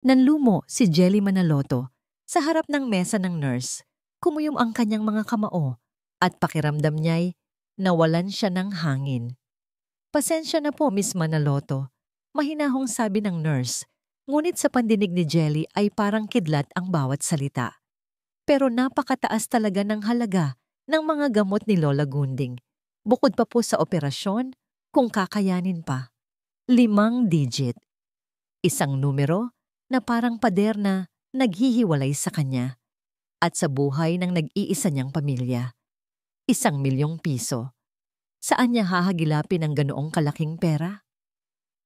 Nanlumo si Jelly Manaloto sa harap ng mesa ng nurse. Kumuyom ang kanyang mga kamao at pakiramdam niya'y nawalan siya ng hangin. Pasensya na po, Miss Manaloto. Mahinahong sabi ng nurse, ngunit sa pandinig ni Jelly ay parang kidlat ang bawat salita. Pero napakataas talaga ng halaga ng mga gamot ni Lola Gunding. Bukod pa po sa operasyon, kung kakayanin pa. 5 digit. Isang numero na parang pader na naghihiwalay sa kanya at sa buhay ng nag-iisa niyang pamilya. 1,000,000 piso. Saan niya hahagilapin ang ganoong kalaking pera?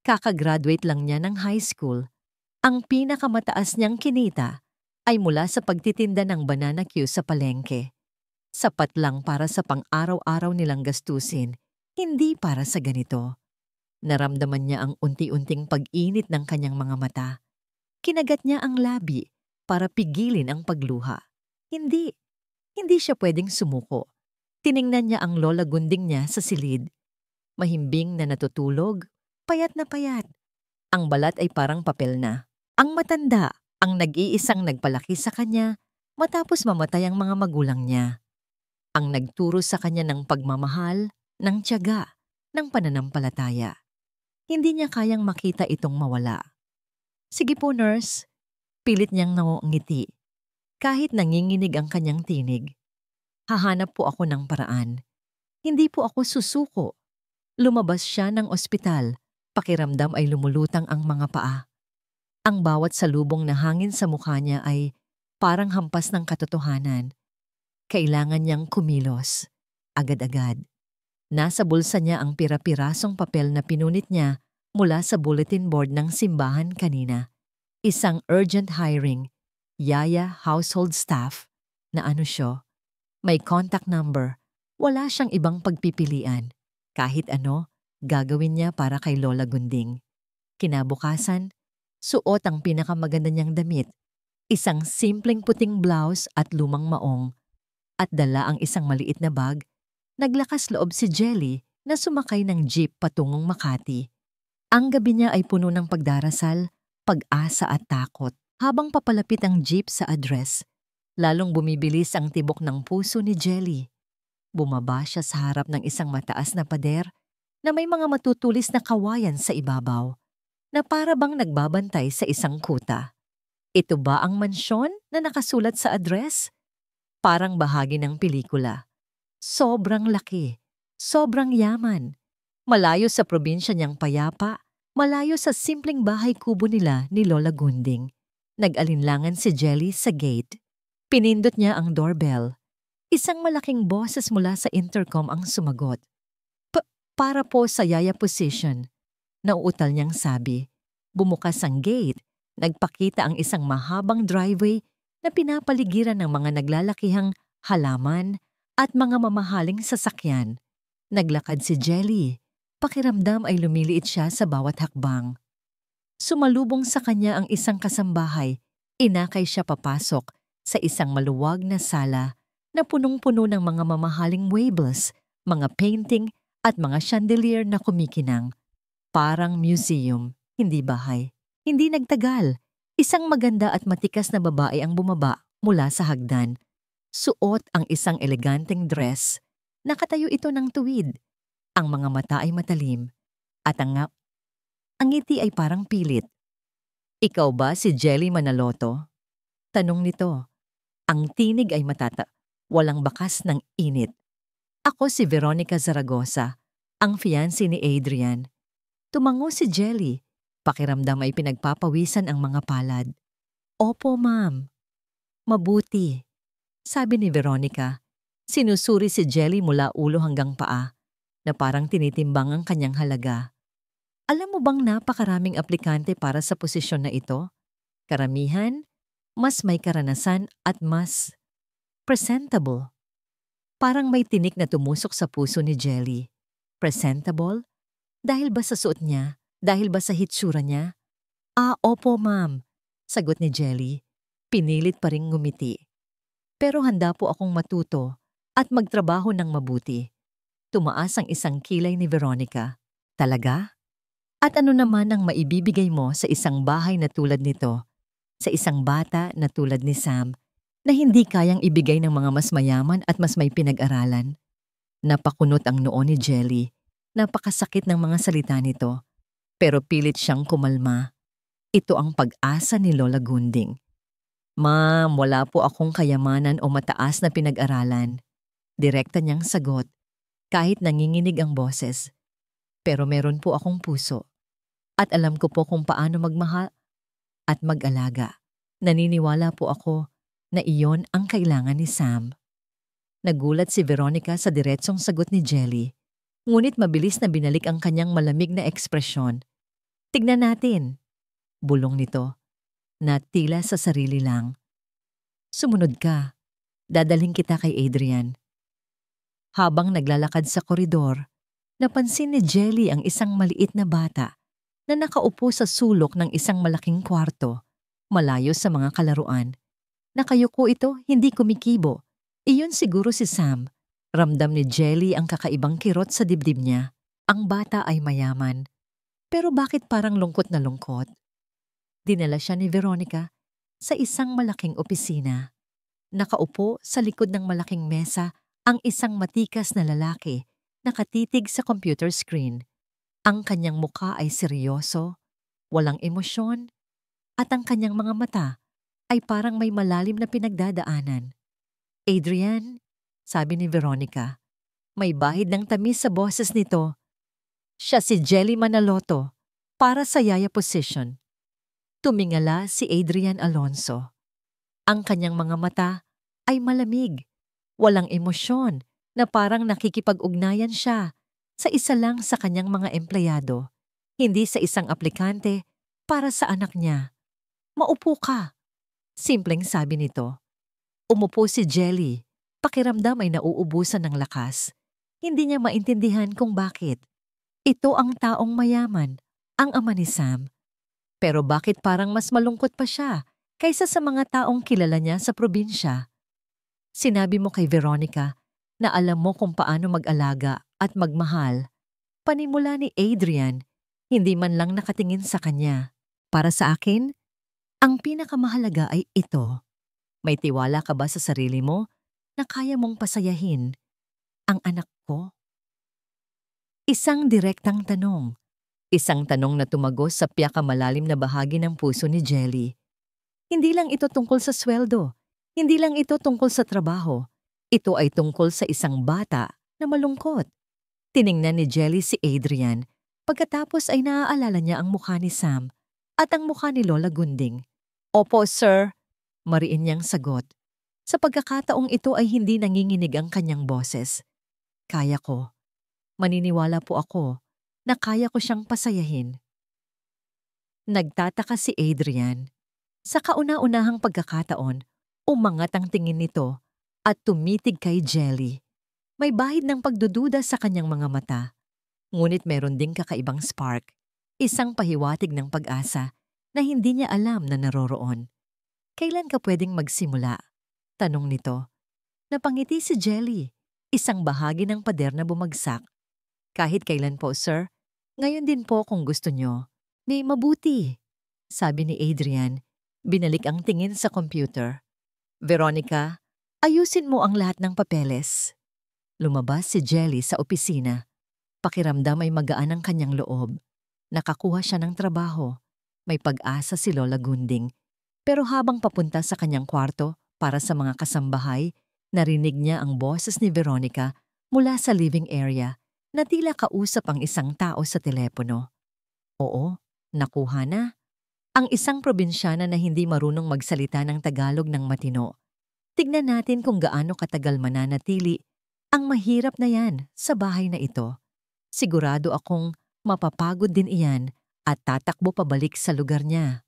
Kakagraduate lang niya ng high school. Ang pinakamataas niyang kinita ay mula sa pagtitinda ng banana Q sa palengke. Sapat lang para sa pang-araw-araw nilang gastusin, hindi para sa ganito. Naramdaman niya ang unti-unting pag-init ng kanyang mga mata. Kinagat niya ang labi para pigilin ang pagluha. Hindi siya pwedeng sumuko. Tiningnan niya ang Lola Gunding niya sa silid. Mahimbing na natutulog, payat na payat. Ang balat ay parang papel na. Ang matanda, ang nag-iisang nagpalaki sa kanya matapos mamatay ang mga magulang niya. Ang nagturo sa kanya ng pagmamahal, ng tiyaga, ng pananampalataya. Hindi niya kayang makita itong mawala. Sige po, nurse. Pilit niyang ngiti. Kahit nanginginig ang kanyang tinig. Hahanap po ako ng paraan. Hindi po ako susuko. Lumabas siya ng ospital. Pakiramdam ay lumulutang ang mga paa. Ang bawat salubong na hangin sa mukha niya ay parang hampas ng katotohanan. Kailangan niyang kumilos. Agad-agad. Nasa bulsa niya ang pira-pirasong papel na pinunit niya mula sa bulletin board ng simbahan kanina. Isang urgent hiring, Yaya household staff, na ano siya. May contact number, wala siyang ibang pagpipilian. Kahit ano, gagawin niya para kay Lola Gunding. Kinabukasan, suot ang pinakamaganda niyang damit, isang simpleng puting blouse at lumang maong, at dala ang isang maliit na bag. Naglakas loob si Jelly na sumakay ng jeep patungong Makati. Ang gabi niya ay puno ng pagdarasal, pag-asa at takot. Habang papalapit ang jeep sa address, lalong bumibilis ang tibok ng puso ni Jelly. Bumaba siya sa harap ng isang mataas na pader na may mga matutulis na kawayan sa ibabaw, na para bang nagbabantay sa isang kuta. Ito ba ang mansyon na nakasulat sa address? Parang bahagi ng pelikula. Sobrang laki, sobrang yaman. Malayo sa probinsya niyang payapa, malayo sa simpleng bahay kubo nila ni Lola Gunding. Nag-alinlangan si Jelly sa gate. Pinindot niya ang doorbell. Isang malaking boses mula sa intercom ang sumagot. Para po sa Yaya position. Nauutal niyang sabi. Bumukas ang gate. Nagpakita ang isang mahabang driveway na pinapaligiran ng mga naglalakihang halaman at mga mamahaling sasakyan. Naglakad si Jelly. Pakiramdam ay lumiliit siya sa bawat hakbang. Sumalubong sa kanya ang isang kasambahay. Inakay siya papasok sa isang maluwag na sala na punong-puno ng mga mamahaling wables, mga painting at mga chandelier na kumikinang. Parang museum, hindi bahay. Hindi nagtagal. Isang maganda at matikas na babae ang bumaba mula sa hagdan. Suot ang isang eleganteng dress. Nakatayo ito ng tuwid. Ang mga mata ay matalim at ang ngiti ay parang pilit. Ikaw ba si Jelly Manaloto? Tanong nito. Ang tinig ay walang bakas ng init. Ako si Veronica Zaragoza, ang fiancé ni Adrian. Tumango si Jelly. Pakiramdam ay pinagpapawisan ang mga palad. Opo, ma'am. Mabuti, sabi ni Veronica. Sinusuri si Jelly mula ulo hanggang paa, na parang tinitimbang ang kanyang halaga. Alam mo bang napakaraming aplikante para sa posisyon na ito? Karamihan, mas may karanasan at mas presentable. Parang may tinik na tumusok sa puso ni Jelly. Presentable? Dahil ba sa suot niya? Dahil ba sa hitsura niya? Opo ma'am, sagot ni Jelly. Pinilit pa ring ngumiti. Pero handa po akong matuto at magtrabaho ng mabuti. Tumaas ang isang kilay ni Veronica. Talaga? At ano naman ang maibibigay mo sa isang bahay na tulad nito sa isang bata na tulad ni Sam na hindi kayang ibigay ng mga mas mayaman at mas may pinag-aralan. Napakunot ang noo ni Jelly. Napakasakit ng mga salita nito, pero pilit siyang kumalma. Ito ang pag-asa ni Lola Gunding. Ma'am, wala po akong kayamanan o mataas na pinag-aralan. Direkta niyang sagot, kahit nanginginig ang boses. Pero meron po akong puso. At alam ko po kung paano magmahal at mag-alaga. Naniniwala po ako na iyon ang kailangan ni Sam. Nagulat si Veronica sa diretsong sagot ni Jelly. Ngunit mabilis na binalik ang kanyang malamig na ekspresyon. Tignan natin. Bulong nito, na tila sa sarili lang. Sumunod ka. Dadalhin kita kay Adrian. Habang naglalakad sa koridor, napansin ni Jelly ang isang maliit na bata na nakaupo sa sulok ng isang malaking kwarto, malayo sa mga kalaruan. Nakayuko ito, hindi kumikibo. Iyon siguro si Sam. Ramdam ni Jelly ang kakaibang kirot sa dibdib niya. Ang bata ay mayaman. Pero bakit parang lungkot na lungkot? Dinala siya ni Veronica sa isang malaking opisina. Nakaupo sa likod ng malaking mesa ang isang matikas na lalaki, nakatitig sa computer screen. Ang kanyang mukha ay seryoso, walang emosyon, at ang kanyang mga mata ay parang may malalim na pinagdadaanan. Adrian, sabi ni Veronica, may bahid ng tamis sa boses nito. Siya si Jelly Manaloto para sa Yaya position. Tumingala si Adrian Alonso. Ang kanyang mga mata ay malamig, walang emosyon na parang nakikipag-ugnayan siya sa isa lang sa kanyang mga empleyado, hindi sa isang aplikante para sa anak niya. Maupo ka, simpleng sabi nito. Umupo si Jelly. Pakiramdam ay nauubusan ng lakas. Hindi niya maintindihan kung bakit. Ito ang taong mayaman, ang ama ni Sam. Pero bakit parang mas malungkot pa siya kaysa sa mga taong kilala niya sa probinsya? Sinabi mo kay Veronica na alam mo kung paano mag-alaga at magmahal. Panimula ni Adrian, hindi man lang nakatingin sa kanya. Para sa akin, ang pinakamahalaga ay ito. May tiwala ka ba sa sarili mo na kaya mong pasayahin ang anak ko? Isang direktang tanong. Isang tanong na tumagos sa pinakamalalim na bahagi ng puso ni Jelly. Hindi lang ito tungkol sa sweldo. Hindi lang ito tungkol sa trabaho. Ito ay tungkol sa isang bata na malungkot. Tiningnan ni Jelly si Adrian. Pagkatapos ay naaalala niya ang mukha ni Sam at ang mukha ni Lola Gunding. Opo, sir. Mariin niyang sagot. Sa pagkakataong ito ay hindi nanginginig ang kanyang boses. Kaya ko. Maniniwala po ako na kaya ko siyang pasayahin. Nagtataka si Adrian. Sa kauna-unahang pagkakataon, umangat ang tingin nito at tumitig kay Jelly. May bahid ng pagdududa sa kanyang mga mata. Ngunit meron ding kakaibang spark, isang pahiwatig ng pag-asa na hindi niya alam na naroroon. Kailan ka pwedeng magsimula? Tanong nito. Napangiti si Jelly, isang bahagi ng pader na bumagsak. Kahit kailan po, sir. Ngayon din po kung gusto nyo. May mabuti, sabi ni Adrian. Binalik ang tingin sa computer. Veronica, ayusin mo ang lahat ng papeles. Lumabas si Jelly sa opisina. Pakiramdam ay magaan ang kanyang loob. Nakakuha siya ng trabaho. May pag-asa si Lola Gunding. Pero habang papunta sa kanyang kwarto para sa mga kasambahay, narinig niya ang boses ni Veronica mula sa living area na tila kausap ang isang tao sa telepono. Oo, nakuha na. Ang isang probinsyana na hindi marunong magsalita ng Tagalog ng matino. Tignan natin kung gaano katagal mananatili ang mahirap na yan sa bahay na ito. Sigurado akong mapapagod din iyan at tatakbo pabalik sa lugar niya.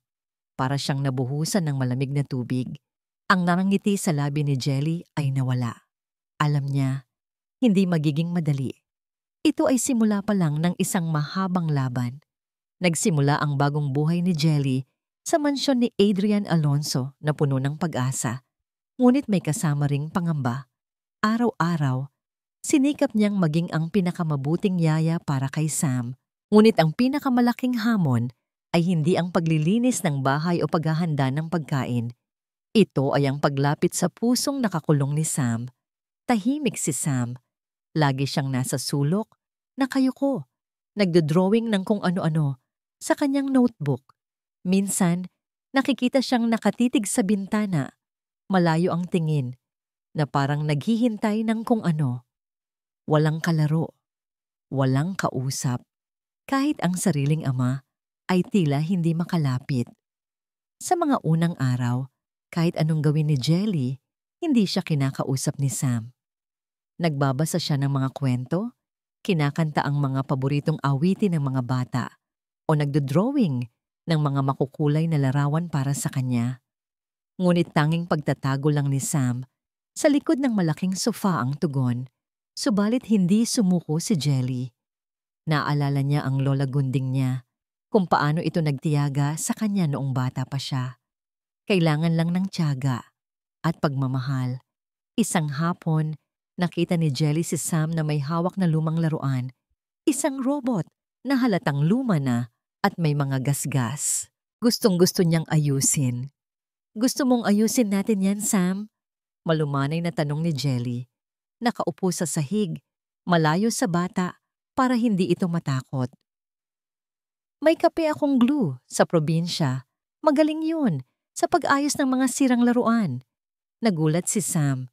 Para siyang nabuhusan ng malamig na tubig. Ang nangangiti sa labi ni Jelly ay nawala. Alam niya, hindi magiging madali. Ito ay simula pa lang ng isang mahabang laban. Nagsimula ang bagong buhay ni Jelly sa mansyon ni Adrian Alonso na puno ng pag-asa. Ngunit may kasama ring pangamba. Araw-araw, sinikap niyang maging ang pinakamabuting yaya para kay Sam. Ngunit ang pinakamalaking hamon ay hindi ang paglilinis ng bahay o paghahanda ng pagkain. Ito ay ang paglapit sa pusong nakakulong ni Sam. Tahimik si Sam. Lagi siyang nasa sulok, nakayuko, nagdodrawing ng kung ano-ano sa kanyang notebook. Minsan, nakikita siyang nakatitig sa bintana, malayo ang tingin, na parang naghihintay ng kung ano. Walang kalaro, walang kausap. Kahit ang sariling ama ay tila hindi makalapit. Sa mga unang araw, kahit anong gawin ni Jelly, hindi siya kinakausap ni Sam. Nagbabasa siya ng mga kwento, kinakanta ang mga paboritong awitin ng mga bata, o nagdodrawing ng mga makukulay na larawan para sa kanya. Ngunit tanging pagtatago lang ni Sam, sa likod ng malaking sofa ang tugon, subalit hindi sumuko si Jelly. Naalala niya ang lola gunding niya, kung paano ito nagtiyaga sa kanya noong bata pa siya. Kailangan lang ng tiyaga at pagmamahal. Isang hapon, nakita ni Jelly si Sam na may hawak na lumang laruan, isang robot na halatang luma na at may mga gasgas. Gustong-gusto niyang ayusin. "Gusto mong ayusin natin yan, Sam?" Malumanay na tanong ni Jelly. Nakaupo sa sahig, malayo sa bata, para hindi ito matakot. "May kape akong glue sa probinsya. Magaling yun sa pag-ayos ng mga sirang laruan." Nagulat si Sam.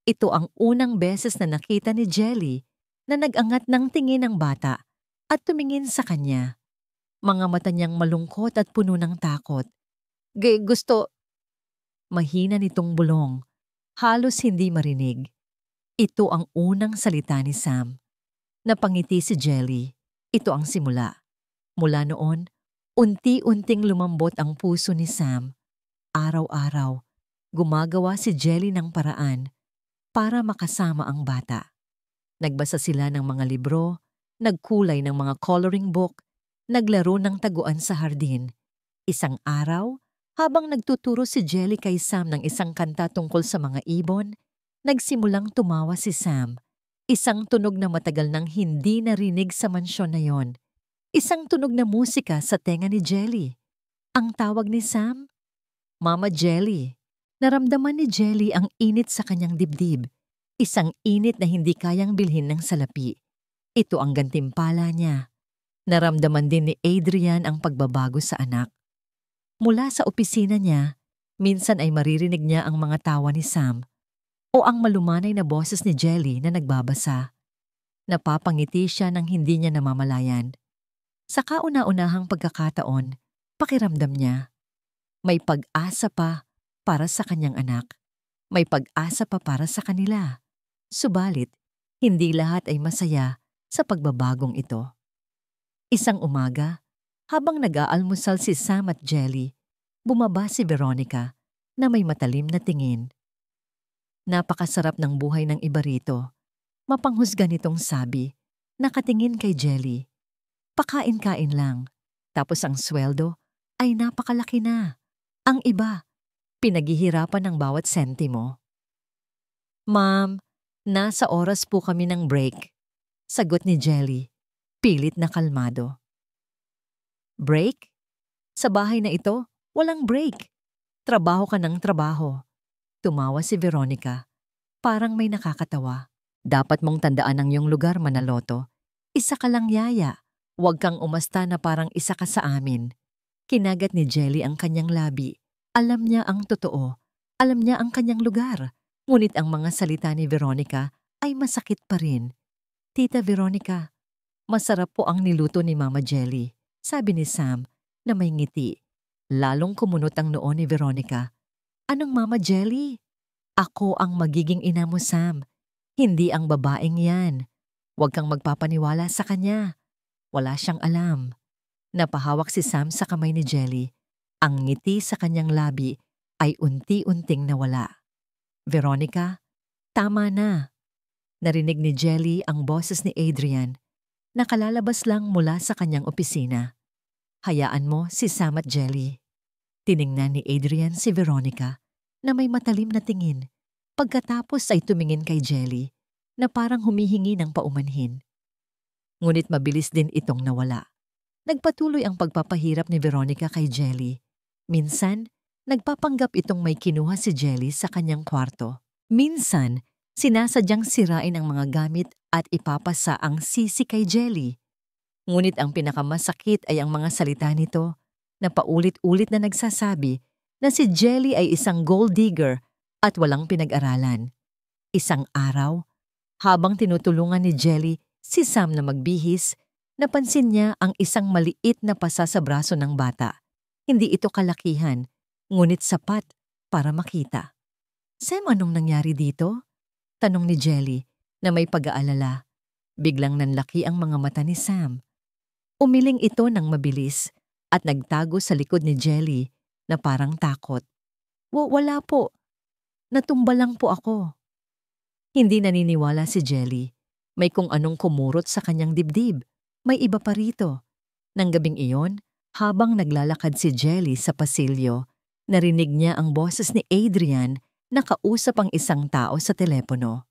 Ito ang unang beses na nakita ni Jelly na nag-angat ng tingin ng bata at tumingin sa kanya. Mga mata niyang malungkot at puno ng takot. Gusto." Mahina nitong bulong. Halos hindi marinig. Ito ang unang salita ni Sam. Napangiti si Jelly. Ito ang simula. Mula noon, unti-unting lumambot ang puso ni Sam. Araw-araw, gumagawa si Jelly ng paraan para makasama ang bata. Nagbasa sila ng mga libro, nagkulay ng mga coloring book, naglaro ng taguan sa hardin. Isang araw, habang nagtuturo si Jelly kay Sam ng isang kanta tungkol sa mga ibon, nagsimulang tumawa si Sam. Isang tunog na matagal nang hindi narinig sa mansyon na yon. Isang tunog na musika sa tenga ni Jelly. Ang tawag ni Sam? Mama Jelly. Naramdaman ni Jelly ang init sa kanyang dibdib. Isang init na hindi kayang bilhin ng salapi. Ito ang gantimpala niya. Naramdaman din ni Adrian ang pagbabago sa anak. Mula sa opisina niya, minsan ay maririnig niya ang mga tawa ni Sam o ang malumanay na boses ni Jelly na nagbabasa. Napapangiti siya nang hindi niya namamalayan. Sa kauna-unahang pagkakataon, pakiramdam niya, may pag-asa pa para sa kanyang anak. May pag-asa pa para sa kanila. Subalit, hindi lahat ay masaya sa pagbabagong ito. Isang umaga, habang nag-aalmusal si Sam at Jelly, bumaba si Veronica na may matalim na tingin. Napakasarap ng buhay ng iba rito. Mapanghusga nitong sabi, nakatingin kay Jelly. Pakain-kain lang, tapos ang sweldo ay napakalaki na. Ang iba, pinaghihirapan ng bawat sentimo. "Ma'am, nasa oras po kami ng break," sagot ni Jelly, pilit na kalmado. "Break? Sa bahay na ito, walang break. Trabaho ka ng trabaho." Tumawa si Veronica. Parang may nakakatawa. "Dapat mong tandaan ang iyong lugar, Manaloto. Isa ka lang yaya. Huwag kang umasta na parang isa ka sa amin." Kinagat ni Jelly ang kanyang labi. Alam niya ang totoo. Alam niya ang kanyang lugar. Ngunit ang mga salita ni Veronica ay masakit pa rin. "Tita Veronica, masarap po ang niluto ni Mama Jelly," sabi ni Sam na may ngiti. Lalong kumunot ang noo ni Veronica. "Anong Mama Jelly? Ako ang magiging ina mo, Sam. Hindi ang babaeng yan. Huwag kang magpapaniwala sa kanya. Wala siyang alam." Napahawak si Sam sa kamay ni Jelly. Ang ngiti sa kanyang labi ay unti-unting nawala. "Veronica, tama na." Narinig ni Jelly ang boses ni Adrian. Nakalalabas lang mula sa kanyang opisina. "Hayaan mo si Sam at Jelly." Tiningnan ni Adrian si Veronica na may matalim na tingin. Pagkatapos ay tumingin kay Jelly na parang humihingi ng paumanhin. Ngunit mabilis din itong nawala. Nagpatuloy ang pagpapahirap ni Veronica kay Jelly. Minsan, nagpapanggap itong may kinuha si Jelly sa kanyang kwarto. Minsan, sinasadyang sirain ang mga gamit at ipapasa ang sisi kay Jelly. Ngunit ang pinakamasakit ay ang mga salita nito na paulit-ulit na nagsasabi na si Jelly ay isang gold digger at walang pinag-aralan. Isang araw, habang tinutulungan ni Jelly si Sam na magbihis, napansin niya ang isang maliit na pasa sa braso ng bata. Hindi ito kalakihan, ngunit sapat para makita. Sam, anong nangyari dito? Tanong ni Jelly na may pag-aalala. Biglang nanlaki ang mga mata ni Sam. Umiling ito ng mabilis at nagtago sa likod ni Jelly na parang takot. Wala po. Natumba lang po ako. Hindi naniniwala si Jelly. May kung anong kumurot sa kanyang dibdib. May iba pa rito. Nang gabing iyon, habang naglalakad si Jelly sa pasilyo, narinig niya ang boses ni Adrian na kausap ang isang tao sa telepono.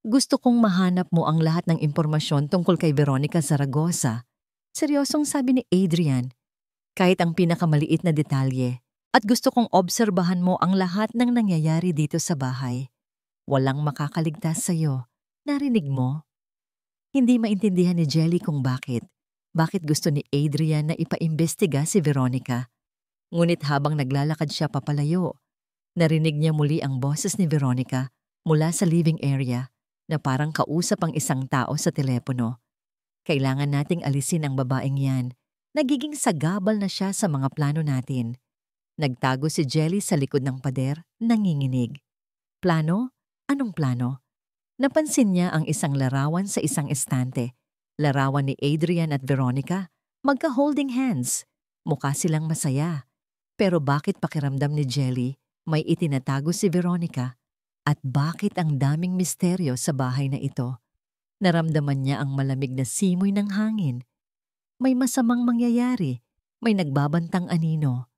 Gusto kong mahanap mo ang lahat ng impormasyon tungkol kay Veronica Zaragoza. Seryosong sabi ni Adrian, kahit ang pinakamaliit na detalye, at gusto kong obserbahan mo ang lahat ng nangyayari dito sa bahay. Walang makakaligtas sa'yo. Narinig mo? Hindi maintindihan ni Jelly kung bakit. Bakit gusto ni Adrian na ipaimbestiga si Veronica. Ngunit habang naglalakad siya papalayo, narinig niya muli ang boses ni Veronica mula sa living area na parang kausap ang isang tao sa telepono. Kailangan nating alisin ang babaeng yan. Nagiging sagabal na siya sa mga plano natin. Nagtago si Jelly sa likod ng pader, nanginginig. Plano? Anong plano? Napansin niya ang isang larawan sa isang estante. Larawan ni Adrian at Veronica, magka-holding hands. Mukha silang masaya. Pero bakit pakiramdam ni Jelly may itinatago si Veronica? At bakit ang daming misteryo sa bahay na ito? Naramdaman niya ang malamig na simoy ng hangin. May masamang mangyayari, may nagbabantang anino.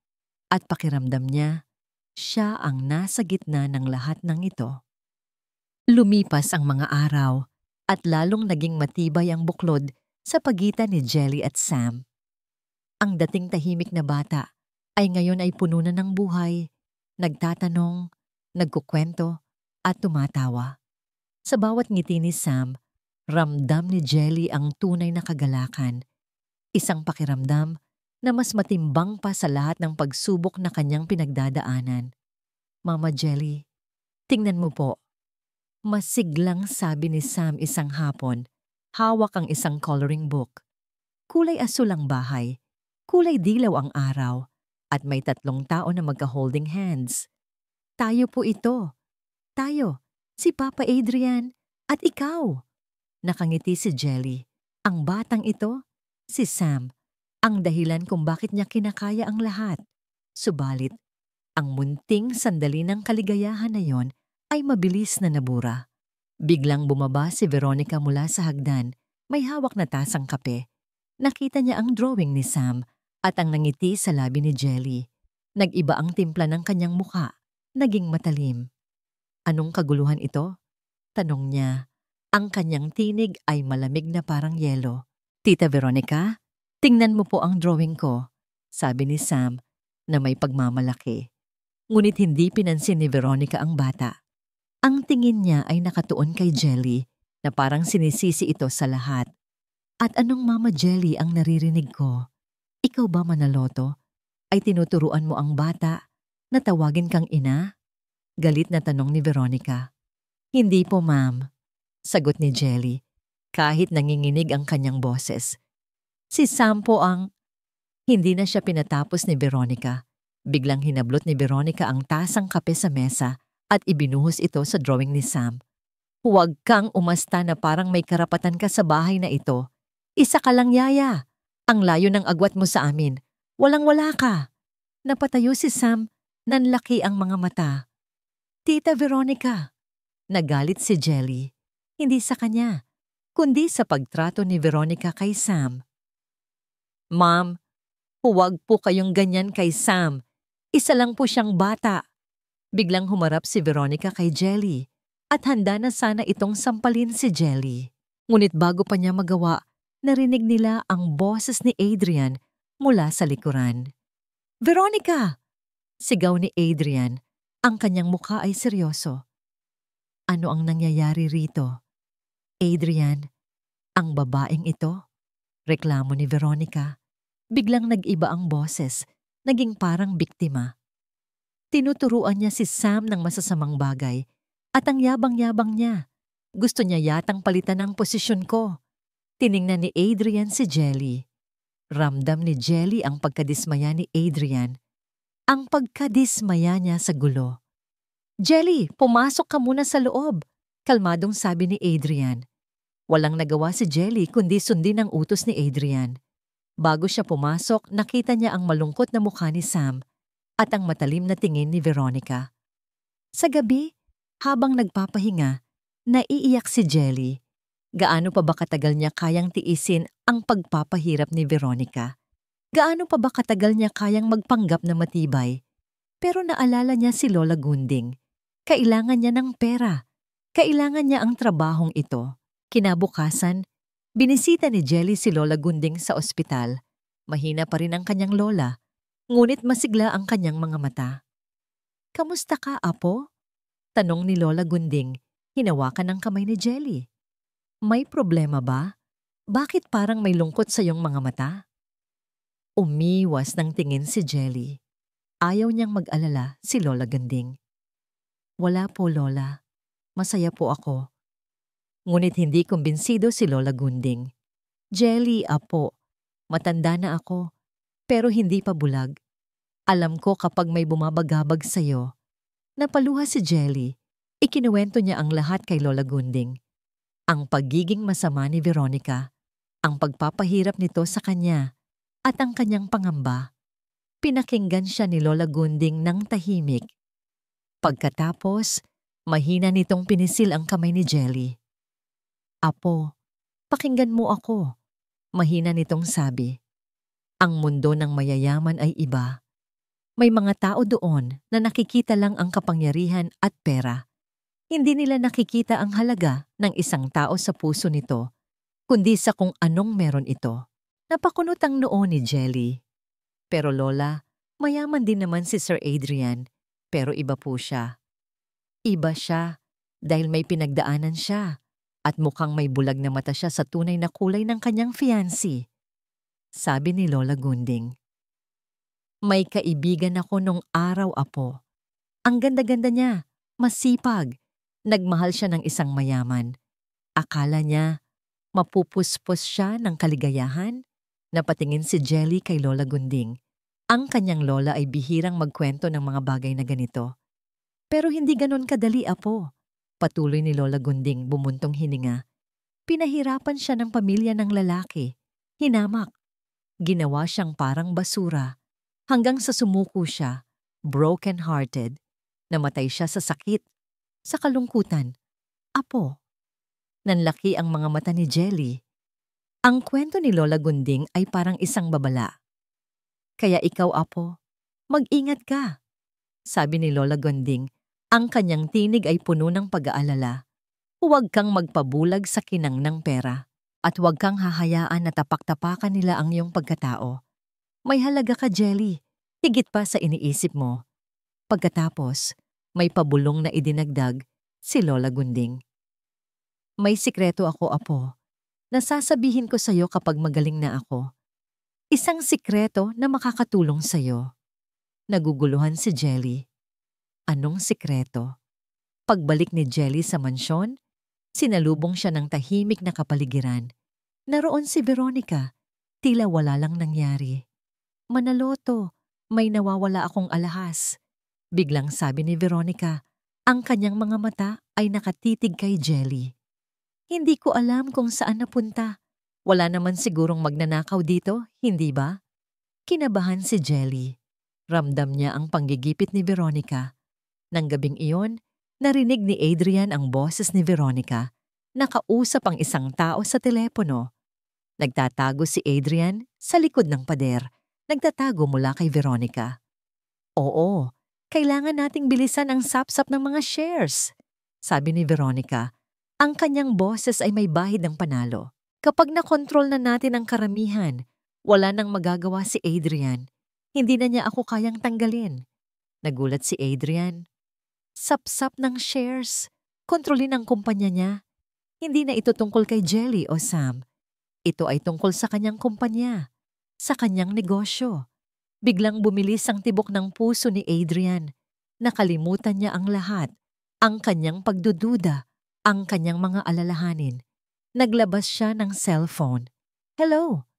At pakiramdam niya, siya ang nasa gitna ng lahat ng ito. Lumipas ang mga araw at lalong naging matibay ang buklod sa pagitan ni Jelly at Sam. Ang dating tahimik na bata ay ngayon ay puno na ng buhay, nagtatanong, nagkukwento at tumatawa. Sa bawat ngiti ni Sam, ramdam ni Jelly ang tunay na kagalakan. Isang pakiramdam na mas matimbang pa sa lahat ng pagsubok na kanyang pinagdadaanan. Mama Jelly, tingnan mo po. Masiglang sabi ni Sam isang hapon, hawak ang isang coloring book. Kulay asul ang bahay, kulay dilaw ang araw, at may 3 tao na magka-holding hands. Tayo po ito. Tayo, si Papa Adrian, at ikaw. Nakangiti si Jelly. Ang batang ito, si Sam, ang dahilan kung bakit niya kinakaya ang lahat. Subalit, ang munting sandali ng kaligayahan na yon ay mabilis na nabura. Biglang bumaba si Veronica mula sa hagdan, may hawak na tasang kape. Nakita niya ang drawing ni Sam at ang nangiti sa labi ni Jelly. Nag-iba ang timpla ng kanyang mukha, naging matalim. Anong kaguluhan ito? Tanong niya. Ang kanyang tinig ay malamig na parang yelo. Tita Veronica, tingnan mo po ang drawing ko, sabi ni Sam na may pagmamalaki. Ngunit hindi pinansin ni Veronica ang bata. Ang tingin niya ay nakatuon kay Jelly na parang sinisisi ito sa lahat. At anong Mama Jelly ang naririnig ko? Ikaw ba, Manaloto? Ay tinuturuan mo ang bata na tawagin kang ina? Galit na tanong ni Veronica. Hindi po, ma'am. Sagot ni Jelly, kahit nanginginig ang kanyang boses. Si Sam po ang... Hindi na siya pinatapos ni Veronica. Biglang hinablot ni Veronica ang tasang kape sa mesa at ibinuhos ito sa drawing ni Sam. Huwag kang umasta na parang may karapatan ka sa bahay na ito. Isa ka lang, yaya. Ang layo ng agwat mo sa amin. Walang-wala ka. Napatayo si Sam, nanlaki ang mga mata. Tita Veronica. Nagalit si Jelly. Hindi sa kanya, kundi sa pagtrato ni Veronica kay Sam. Ma'am, huwag po kayong ganyan kay Sam. Isa lang po siyang bata. Biglang humarap si Veronica kay Jelly at handa na sana itong sampalin si Jelly. Ngunit bago pa niya magawa, narinig nila ang boses ni Adrian mula sa likuran. "Veronica!" Sigaw ni Adrian. Ang kanyang mukha ay seryoso. "Ano ang nangyayari rito?" "Adrian, ang babaeng ito," reklamo ni Veronica. Biglang nag-iba ang boses, naging parang biktima. Tinuturuan niya si Sam ng masasamang bagay at ang yabang-yabang niya. Gusto niya yatang palitan ang posisyon ko. Tiningnan ni Adrian si Jelly. Ramdam ni Jelly ang pagkadismaya ni Adrian. Ang pagkadismaya niya sa gulo. "Jelly, pumasok ka muna sa loob," kalmadong sabi ni Adrian. Walang nagawa si Jelly kundi sundin ang utos ni Adrian. Bago siya pumasok, nakita niya ang malungkot na mukha ni Sam at ang matalim na tingin ni Veronica. Sa gabi, habang nagpapahinga, naiiyak si Jelly. Gaano pa ba katagal niya kayang tiisin ang pagpapahirap ni Veronica? Gaano pa ba katagal niya kayang magpanggap na matibay? Pero naalala niya si Lola Gunding. Kailangan niya ng pera. Kailangan niya ang trabahong ito. Kinabukasan, binisita ni Jelly si Lola Gunding sa ospital. Mahina pa rin ang kanyang lola, ngunit masigla ang kanyang mga mata. "Kamusta ka, Apo?" tanong ni Lola Gunding, hinawakan ang kamay ni Jelly. "May problema ba? Bakit parang may lungkot sa iyong mga mata?" Umiwas ng tingin si Jelly. Ayaw niyang mag-alala si Lola Gunding. "Wala po, Lola. Masaya po ako." Ngunit hindi kumbinsido si Lola Gunding. "Jelly, Apo, matanda na ako, pero hindi pa bulag. Alam ko kapag may bumabagabag sa'yo." Napaluha si Jelly. Ikinuwento niya ang lahat kay Lola Gunding. Ang pagiging masama ni Veronica, ang pagpapahirap nito sa kanya, at ang kanyang pangamba. Pinakinggan siya ni Lola Gunding ng tahimik. Pagkatapos, mahina nitong pinisil ang kamay ni Jelly. "Apo, pakinggan mo ako," mahina nitong sabi. "Ang mundo ng mayayaman ay iba. May mga tao doon na nakikita lang ang kapangyarihan at pera. Hindi nila nakikita ang halaga ng isang tao sa puso nito, kundi sa kung anong meron ito." Napakunot ang noo ni Jelly. "Pero Lola, mayaman din naman si Sir Adrian, pero iba po siya." "Iba siya dahil may pinagdaanan siya at mukhang may bulag na mata siya sa tunay na kulay ng kanyang fiancé," sabi ni Lola Gunding. "May kaibigan ako nung araw, Apo. Ang ganda-ganda niya, masipag, nagmahal siya ng isang mayaman. Akala niya, mapupuspos siya ng kaligayahan?" Napatingin si Jelly kay Lola Gunding. Ang kanyang lola ay bihirang magkwento ng mga bagay na ganito. "Pero hindi ganon kadali, Apo," patuloy ni Lola Gunding bumuntong hininga. "Pinahirapan siya ng pamilya ng lalaki. Hinamak. Ginawa siyang parang basura. Hanggang sa sumuko siya, broken-hearted. Namatay siya sa sakit, sa kalungkutan. Apo." Nanlaki ang mga mata ni Jelly. Ang kwento ni Lola Gunding ay parang isang babala. "Kaya ikaw, Apo, mag-ingat ka," sabi ni Lola Gunding. Ang kanyang tinig ay puno ng pag-aalala. "Huwag kang magpabulag sa kinang ng pera at huwag kang hahayaan na tapak-tapakan nila ang iyong pagkatao. May halaga ka, Jelly, higit pa sa iniisip mo." Pagkatapos, may pabulong na idinagdag si Lola Gunding. "May sikreto ako, Apo. Nasasabihin ko sa'yo kapag magaling na ako. Isang sikreto na makakatulong sa'yo." Naguguluhan si Jelly. Anong sikreto? Pagbalik ni Jelly sa mansyon, sinalubong siya ng tahimik na kapaligiran. Naroon si Veronica. Tila wala lang nangyari. "Manaloto, may nawawala akong alahas," biglang sabi ni Veronica. Ang kanyang mga mata ay nakatitig kay Jelly. "Hindi ko alam kung saan napunta. Wala naman sigurong magnanakaw dito, hindi ba?" Kinabahan si Jelly. Ramdam niya ang panggigipit ni Veronica. Nang gabing iyon, narinig ni Adrian ang boses ni Veronica. Nakausap ang isang tao sa telepono. Nagtatago si Adrian sa likod ng pader. Nagtatago mula kay Veronica. "Oo, kailangan nating bilisan ang sapsap ng mga shares," sabi ni Veronica. Ang kanyang boses ay may bahid ng panalo. Kapag nakontrol na natin ang karamihan, wala nang magagawa si Adrian. Hindi na niya ako kayang tanggalin. Nagulat si Adrian. Sapsap ng shares. Kontrolin ang kumpanya niya. Hindi na ito tungkol kay Jelly o Sam. Ito ay tungkol sa kanyang kumpanya, sa kanyang negosyo. Biglang bumilis ang tibok ng puso ni Adrian. Nakalimutan niya ang lahat, ang kanyang pagdududa, ang kanyang mga alalahanin. Naglabas siya ng cellphone. Hello,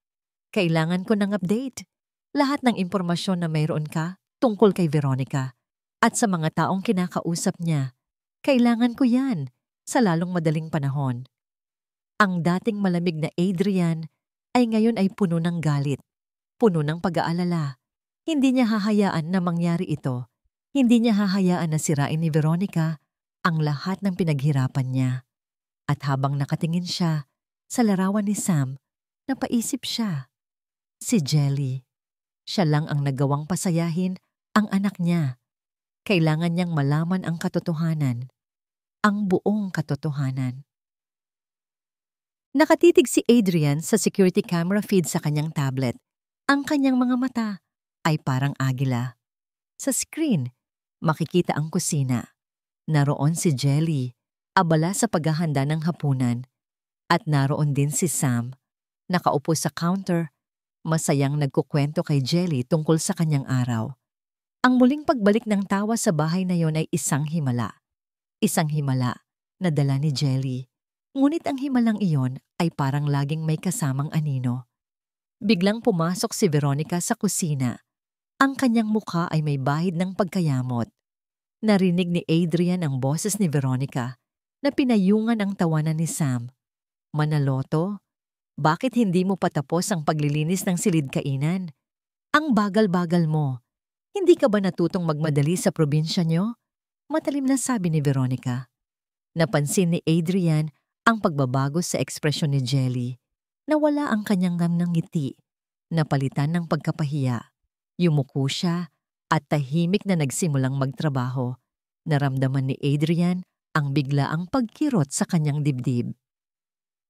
kailangan ko ng update. Lahat ng impormasyon na mayroon ka tungkol kay Veronica at sa mga taong kinakausap niya. Kailangan ko yan sa lalong madaling panahon. Ang dating malamig na Adrian ay ngayon ay puno ng galit, puno ng pag-aalala. Hindi niya hahayaan na mangyari ito. Hindi niya hahayaan na sirain ni Veronica ang lahat ng pinaghirapan niya. At habang nakatingin siya sa larawan ni Sam, napaisip siya. Si Jelly. Siya lang ang nagawang pasayahin ang anak niya. Kailangan niyang malaman ang katotohanan. Ang buong katotohanan. Nakatitig si Adrian sa security camera feed sa kanyang tablet. Ang kanyang mga mata ay parang agila. Sa screen, makikita ang kusina. Naroon si Jelly, abala sa paghahanda ng hapunan. At naroon din si Sam, nakaupo sa counter, masayang nagkukwento kay Jelly tungkol sa kanyang araw. Ang muling pagbalik ng tawa sa bahay na yon ay isang himala. Isang himala na dala ni Jelly. Ngunit ang himalang iyon ay parang laging may kasamang anino. Biglang pumasok si Veronica sa kusina. Ang kanyang mukha ay may bahid ng pagkayamot. Narinig ni Adrian ang boses ni Veronica na pinayungan ang tawanan ni Sam. Manaloto, bakit hindi mo patapos ang paglilinis ng silid kainan? Ang bagal-bagal mo. Hindi ka ba natutong magmadali sa probinsya nyo? Matalim na sabi ni Veronica. Napansin ni Adrian ang pagbabago sa ekspresyon ni Jelly. Nawala ang kanyang ng ngiti. Napalitan ng pagkapahiya. Yumuko siya at tahimik na nagsimulang magtrabaho. Naramdaman ni Adrian ang biglaang pagkirot sa kanyang dibdib.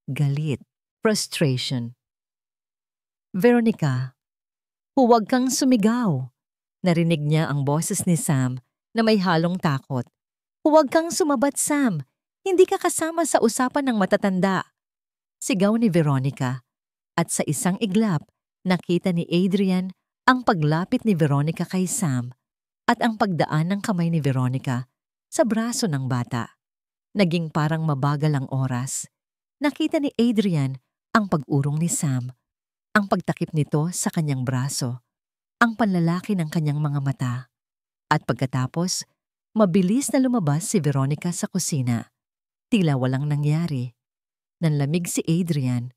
Galit, frustration. Veronica, huwag kang sumigaw. Narinig niya ang boses ni Sam na may halong takot. Huwag kang sumabat, Sam. Hindi ka kasama sa usapan ng matatanda. Sigaw ni Veronica. At sa isang iglap, nakita ni Adrian ang paglapit ni Veronica kay Sam at ang pagdaan ng kamay ni Veronica sa braso ng bata. Naging parang mabagal ang oras. Nakita ni Adrian ang pag-urong ni Sam, ang pagtakip nito sa kanyang braso, ang panlalaki ng kanyang mga mata. At pagkatapos, mabilis na lumabas si Veronica sa kusina. Tila walang nangyari. Nanlamig si Adrian.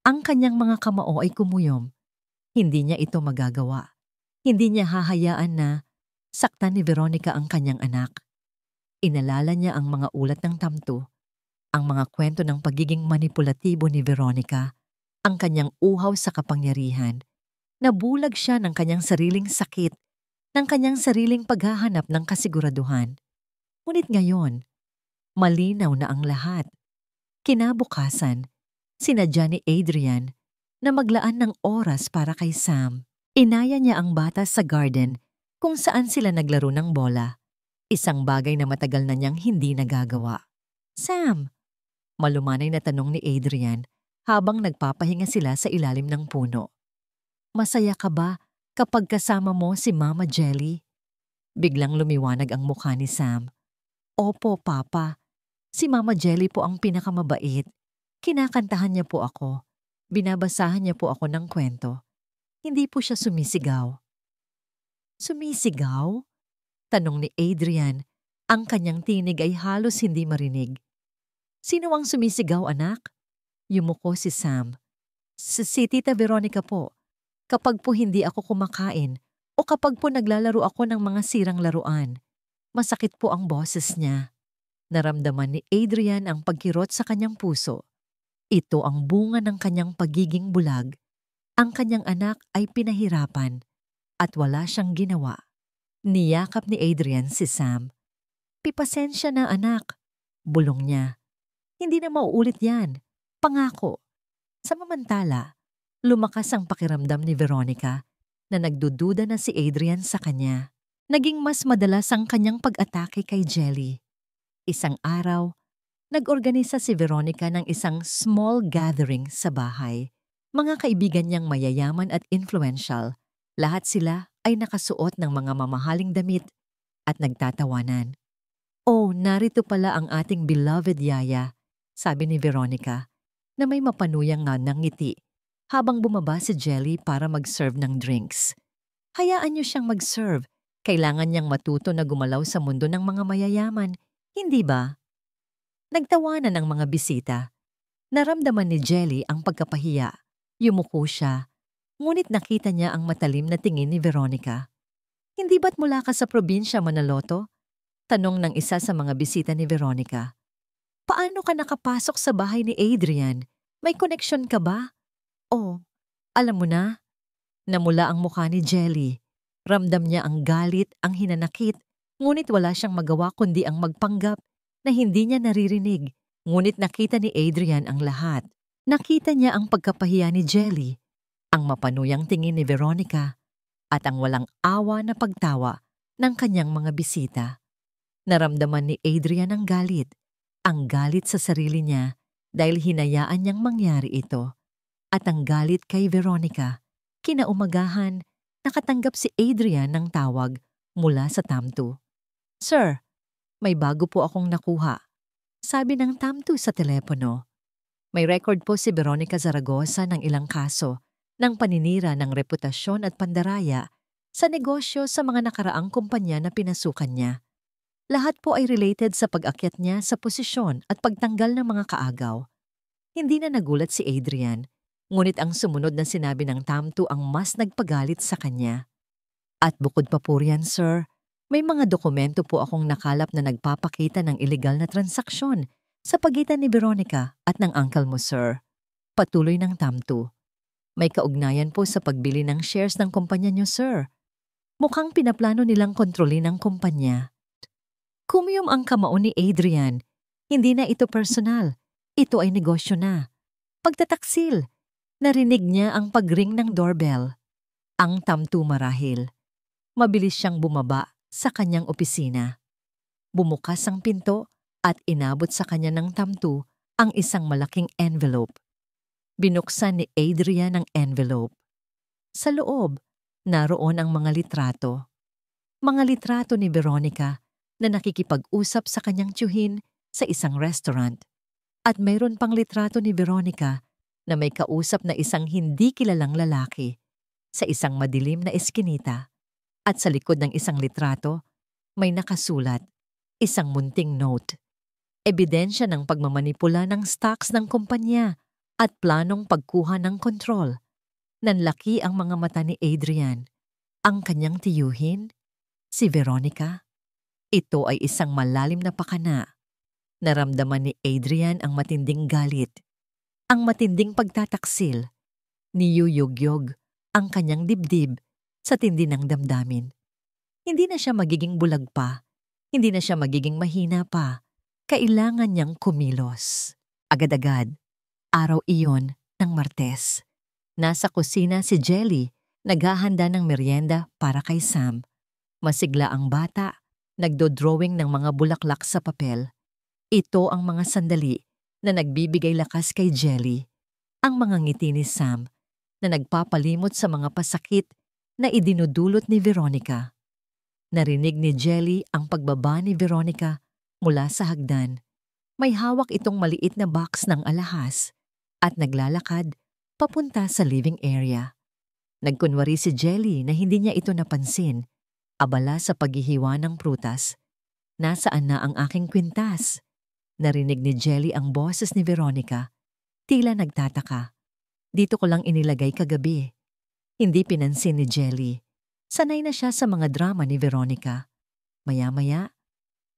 Ang kanyang mga kamao ay kumuyom. Hindi niya ito magagawa. Hindi niya hahayaan na saktan ni Veronica ang kanyang anak. Inalala niya ang mga ulat ng tamto, ang mga kwento ng pagiging manipulatibo ni Veronica, ang kanyang uhaw sa kapangyarihan. Nabulag siya ng kanyang sariling sakit, ng kanyang sariling paghahanap ng kasiguraduhan. Ngunit ngayon, malinaw na ang lahat. Kinabukasan, sinadya ni Adrian na maglaan ng oras para kay Sam. Inaya niya ang bata sa garden kung saan sila naglaro ng bola. Isang bagay na matagal na niyang hindi nagagawa. Sam, malumanay na tanong ni Adrian habang nagpapahinga sila sa ilalim ng puno. Masaya ka ba kapag kasama mo si Mama Jelly? Biglang lumiwanag ang mukha ni Sam. Opo, Papa. Si Mama Jelly po ang pinakamabait. Kinakantahan niya po ako. Binabasahan niya po ako ng kwento. Hindi po siya sumisigaw. Sumisigaw? Tanong ni Adrian. Ang kanyang tinig ay halos hindi marinig. Sino ang sumisigaw, anak? Yumuko si Sam. Si Tita Veronica po. Kapag po hindi ako kumakain o kapag po naglalaro ako ng mga sirang laruan, masakit po ang boses niya. Naramdaman ni Adrian ang pagkirot sa kanyang puso. Ito ang bunga ng kanyang pagiging bulag. Ang kanyang anak ay pinahirapan at wala siyang ginawa. Niyakap ni Adrian si Sam. Pipasensya na, anak. Bulong niya. Hindi na mauulit yan. Pangako. Samantala, lumakas ang pakiramdam ni Veronica na nagdududa na si Adrian sa kanya. Naging mas madalas ang kanyang pag-atake kay Jelly. Isang araw, nag-organisa si Veronica ng isang small gathering sa bahay. Mga kaibigan niyang mayayaman at influential, lahat sila ay nakasuot ng mga mamahaling damit at nagtatawanan. "Oh, narito pala ang ating beloved yaya," sabi ni Veronica, na may mapanuyang ng ngiti habang bumaba si Jelly para mag-serve ng drinks. "Hayaan niyo siyang mag-serve. Kailangan niyang matuto na gumalaw sa mundo ng mga mayayaman, hindi ba?" Nagtawanan ang mga bisita. Naramdaman ni Jelly ang pagkapahiya. Yumuko siya, ngunit nakita niya ang matalim na tingin ni Veronica. "Hindi ba't mula ka sa probinsya, Manaloto?" Tanong ng isa sa mga bisita ni Veronica. "Paano ka nakapasok sa bahay ni Adrian? May koneksyon ka ba?" "Oh, alam mo na." Namula ang mukha ni Jelly. Ramdam niya ang galit, ang hinanakit, ngunit wala siyang magawa kundi ang magpanggap na hindi niya naririnig. Ngunit nakita ni Adrian ang lahat. Nakita niya ang pagkapahiya ni Jelly, ang mapanuyang tingin ni Veronica, at ang walang awa na pagtawa ng kanyang mga bisita. Naramdaman ni Adrian ang galit sa sarili niya dahil hinayaan niyang mangyari ito, at ang galit kay Veronica. Kinaumagahan, nakatanggap si Adrian ng tawag mula sa Tamtu. "Sir, may bago po akong nakuha," sabi ng Tamtu sa telepono. May record po si Veronica Zaragoza ng ilang kaso ng paninira ng reputasyon at pandaraya sa negosyo sa mga nakaraang kumpanya na pinasukan niya. Lahat po ay related sa pag-akyat niya sa posisyon at pagtanggal ng mga kaagaw. Hindi na nagulat si Adrian, ngunit ang sumunod na sinabi ng Tamtu ang mas nagpagalit sa kanya. "At bukod pa po riyan, sir, may mga dokumento po akong nakalap na nagpapakita ng ilegal na transaksyon sa pagitan ni Veronica at ng uncle mo, sir." Patuloy ng Tamtu. "May kaugnayan po sa pagbili ng shares ng kumpanya niyo, sir. Mukhang pinaplano nilang kontrolin ang kumpanya." Kumiyom ang kamao ni Adrian. Hindi na ito personal. Ito ay negosyo na. Pagtataksil. Narinig niya ang pagring ng doorbell. Ang Tamtu marahil. Mabilis siyang bumaba sa kanyang opisina. Bumukas ang pinto at inabot sa kanya ng Tamtu ang isang malaking envelope. Binuksan ni Adrian ang envelope. Sa loob, naroon ang mga litrato. Mga litrato ni Veronica na nakikipag-usap sa kanyang tiyuhin sa isang restaurant. At mayroon pang litrato ni Veronica na may kausap na isang hindi kilalang lalaki sa isang madilim na eskinita. At sa likod ng isang litrato, may nakasulat, isang munting note. Ebidensya ng pagmamanipula ng stocks ng kumpanya at planong pagkuha ng kontrol. Nanlaki ang mga mata ni Adrian. Ang kanyang tiyuhin? Si Veronica? Ito ay isang malalim na pakana. Naramdaman ni Adrian ang matinding galit, ang matinding pagtataksil. Niyuyugyog ang kanyang dibdib sa tindi ng damdamin. Hindi na siya magiging bulag pa. Hindi na siya magiging mahina pa. Kailangan niyang kumilos. Agad-agad, araw iyon ng Martes. Nasa kusina si Jelly, naghahanda ng merienda para kay Sam. Masigla ang bata, nagdo-drawing ng mga bulaklak sa papel. Ito ang mga sandali na nagbibigay lakas kay Jelly. Ang mga ngiti ni Sam na nagpapalimot sa mga pasakit na idinudulot ni Veronica. Narinig ni Jelly ang pagbaba ni Veronica mula sa hagdan. May hawak itong maliit na box ng alahas at naglalakad papunta sa living area. Nagkunwari si Jelly na hindi niya ito napansin. Abala sa paghihiwa ng prutas. "Nasaan na ang aking kwintas?" Narinig ni Jelly ang boses ni Veronica. Tila nagtataka. "Dito ko lang inilagay kagabi." Hindi pinansin ni Jelly. Sanay na siya sa mga drama ni Veronica. Maya-maya,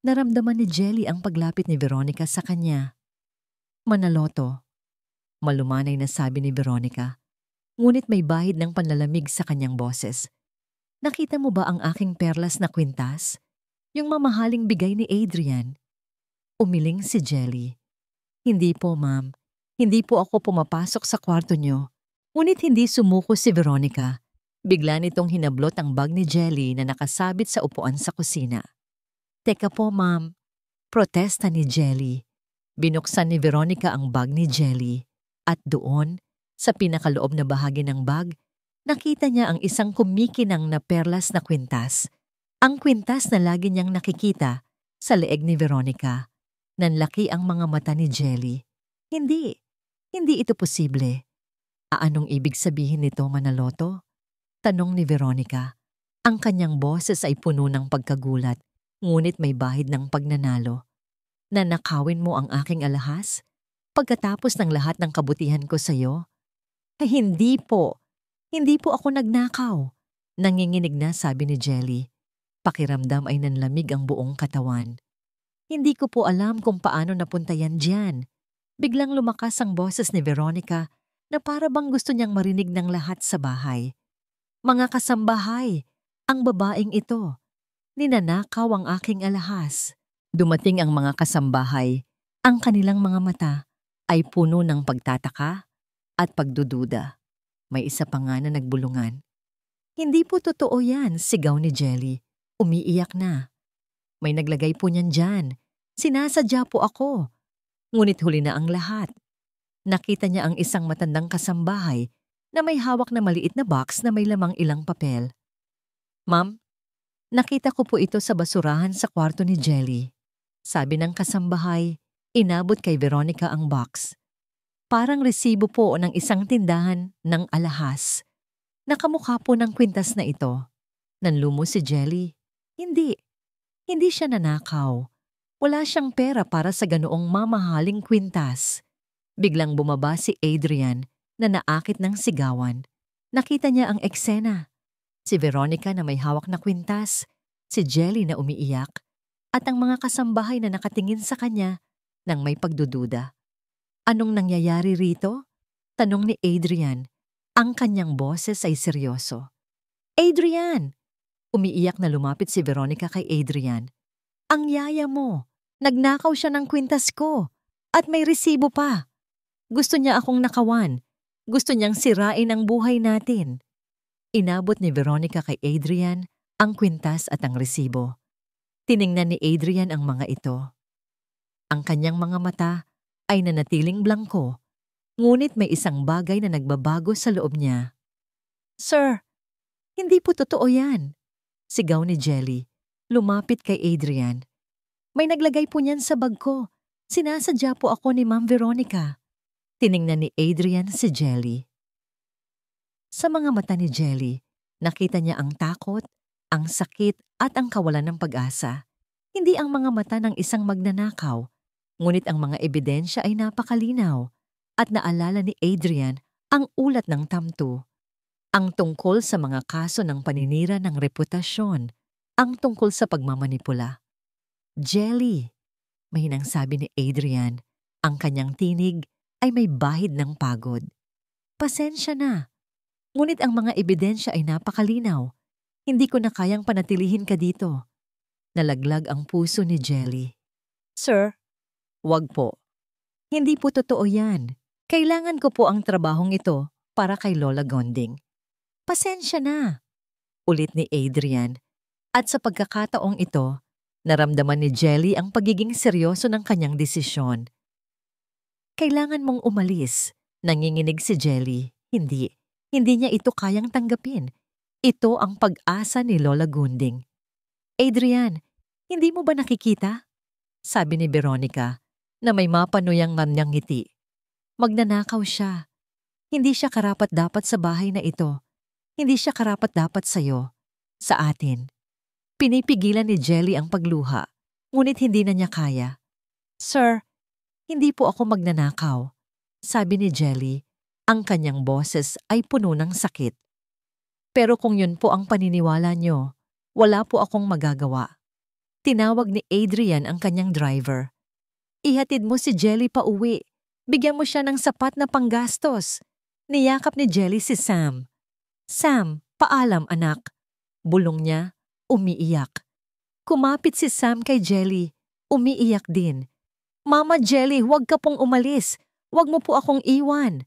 naramdaman ni Jelly ang paglapit ni Veronica sa kanya. "Manaloto," malumanay na sabi ni Veronica. Ngunit may bahid ng panlalamig sa kanyang boses. "Nakita mo ba ang aking perlas na kwintas? Yung mamahaling bigay ni Adrian?" Umiling si Jelly. "Hindi po, ma'am. Hindi po ako pumapasok sa kwarto niyo. Ngunit hindi sumuko si Veronica. Bigla nitong hinablot ang bag ni Jelly na nakasabit sa upuan sa kusina. Teka po, ma'am. Protesta ni Jelly. Binuksan ni Veronica ang bag ni Jelly. At doon, sa pinakaloob na bahagi ng bag, nakita niya ang isang kumikinang na perlas na kwintas. Ang kwintas na lagi niyang nakikita sa leeg ni Veronica. Nanlaki ang mga mata ni Jelly. Hindi ito posible. Anong ibig sabihin nito, Manaloto? Tanong ni Veronica. Ang kanyang boses ay puno ng pagkagulat, ngunit may bahid ng pagnanalo. Nanakawin mo ang aking alahas? Pagkatapos ng lahat ng kabutihan ko sa iyo? Ay, hindi po. Hindi po ako nagnakaw. Nanginginig na sabi ni Jelly. Pakiramdam ay nanlamig ang buong katawan. Hindi ko po alam kung paano napunta yan dyan. Biglang lumakas ang boses ni Veronica na para bang gusto niyang marinig ng lahat sa bahay. Mga kasambahay, ang babaeng ito. Ninanakaw ang aking alahas. Dumating ang mga kasambahay. Ang kanilang mga mata ay puno ng pagtataka at pagdududa. May isa pa nga na nagbulungan. Hindi po totoo yan, sigaw ni Jelly. Umiiyak na. May naglagay po niyan dyan. Sinasadya po ako. Ngunit huli na ang lahat. Nakita niya ang isang matandang kasambahay na may hawak na maliit na box na may lamang ilang papel. Ma'am, nakita ko po ito sa basurahan sa kwarto ni Jelly. Sabi ng kasambahay, inabot kay Veronica ang box. Parang resibo po ng isang tindahan ng alahas. Nakamukha po ng kwintas na ito. Nanlumo si Jelly. Hindi siya nanakaw. Wala siyang pera para sa ganoong mamahaling kwintas. Biglang bumaba si Adrian na naakit ng sigawan. Nakita niya ang eksena. Si Veronica na may hawak na kwintas, si Jelly na umiiyak, at ang mga kasambahay na nakatingin sa kanya nang may pagdududa. Anong nangyayari rito? Tanong ni Adrian. Ang kanyang boses ay seryoso. Adrian! Umiiyak na lumapit si Veronica kay Adrian. Ang yaya mo. Nagnakaw siya ng kwintas ko. At may resibo pa. Gusto niya akong nakawan. Gusto niyang sirain ang buhay natin. Inabot ni Veronica kay Adrian ang kwintas at ang resibo. Tiningnan ni Adrian ang mga ito. Ang kanyang mga mata ay nanatiling blangko, ngunit may isang bagay na nagbabago sa loob niya. Sir, hindi po totoo yan. Sigaw ni Jelly. Lumapit kay Adrian. May naglagay po niyan sa bag ko. Sinasadya po ako ni Ma'am Veronica. Tiningnan ni Adrian si Jelly. Sa mga mata ni Jelly, nakita niya ang takot, ang sakit at ang kawalan ng pag-asa. Hindi ang mga mata ng isang magnanakaw, ngunit ang mga ebidensya ay napakalinaw at naalala ni Adrian ang ulat ng tamto. Ang tungkol sa mga kaso ng paninira ng reputasyon, ang tungkol sa pagmamanipula. Jelly, mahinang sabi ni Adrian, ang kanyang tinig ay may bahid ng pagod. Pasensya na, ngunit ang mga ebidensya ay napakalinaw. Hindi ko na kayang panatilihin ka dito. Nalaglag ang puso ni Jelly. Sir, wag po. Hindi po totoo yan. Kailangan ko po ang trabahong ito para kay Lola Gonding. Pasensya na, ulit ni Adrian. At sa pagkakataong ito, naramdaman ni Jelly ang pagiging seryoso ng kanyang desisyon. Kailangan mong umalis, nanginginig si Jelly. Hindi niya ito kayang tanggapin. Ito ang pag-asa ni Lola Gonding. Adrian, hindi mo ba nakikita? Sabi ni Veronica na may mapanuyang mamnyang ngiti. Magnanakaw siya. Hindi siya karapat-dapat sa bahay na ito. Hindi siya karapat-dapat sa'yo. Sa atin. Pinipigilan ni Jelly ang pagluha, ngunit hindi na niya kaya. Sir, hindi po ako magnanakaw. Sabi ni Jelly, ang kanyang boses ay puno ng sakit. Pero kung yun po ang paniniwala niyo, wala po akong magagawa. Tinawag ni Adrian ang kanyang driver. Ihatid mo si Jelly pa uwi. Bigyan mo siya ng sapat na panggastos. Niyakap ni Jelly si Sam. Sam, paalam anak. Bulong niya, umiiyak. Kumapit si Sam kay Jelly. Umiiyak din. Mama Jelly, huwag ka pong umalis. Huwag mo po akong iwan.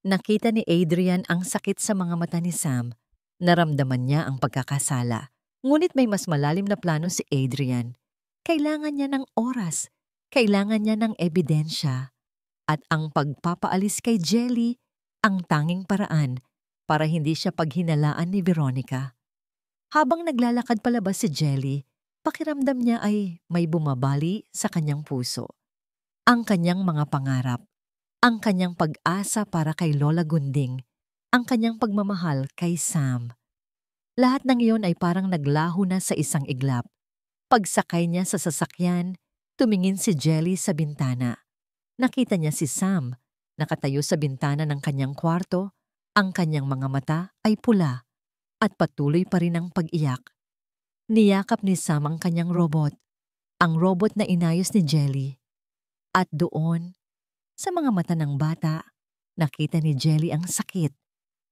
Nakita ni Adrian ang sakit sa mga mata ni Sam. Naramdaman niya ang pagkakasala. Ngunit may mas malalim na plano si Adrian. Kailangan niya ng oras. Kailangan niya ng ebidensya. At ang pagpapaalis kay Jelly ang tanging paraan para hindi siya paghinalaan ni Veronica. Habang naglalakad palabas si Jelly, pakiramdam niya ay may bumabali sa kanyang puso. Ang kanyang mga pangarap, ang kanyang pag-asa para kay Lola Gunding, ang kanyang pagmamahal kay Sam. Lahat ng iyon ay parang naglaho na sa isang iglap. Pagsakay niya sa sasakyan, tumingin si Jelly sa bintana. Nakita niya si Sam, nakatayo sa bintana ng kanyang kwarto, ang kanyang mga mata ay pula at patuloy pa rin ang pag-iyak. Niyakap ni Sam ang kanyang robot, ang robot na inayos ni Jelly. At doon, sa mga mata ng bata, nakita ni Jelly ang sakit,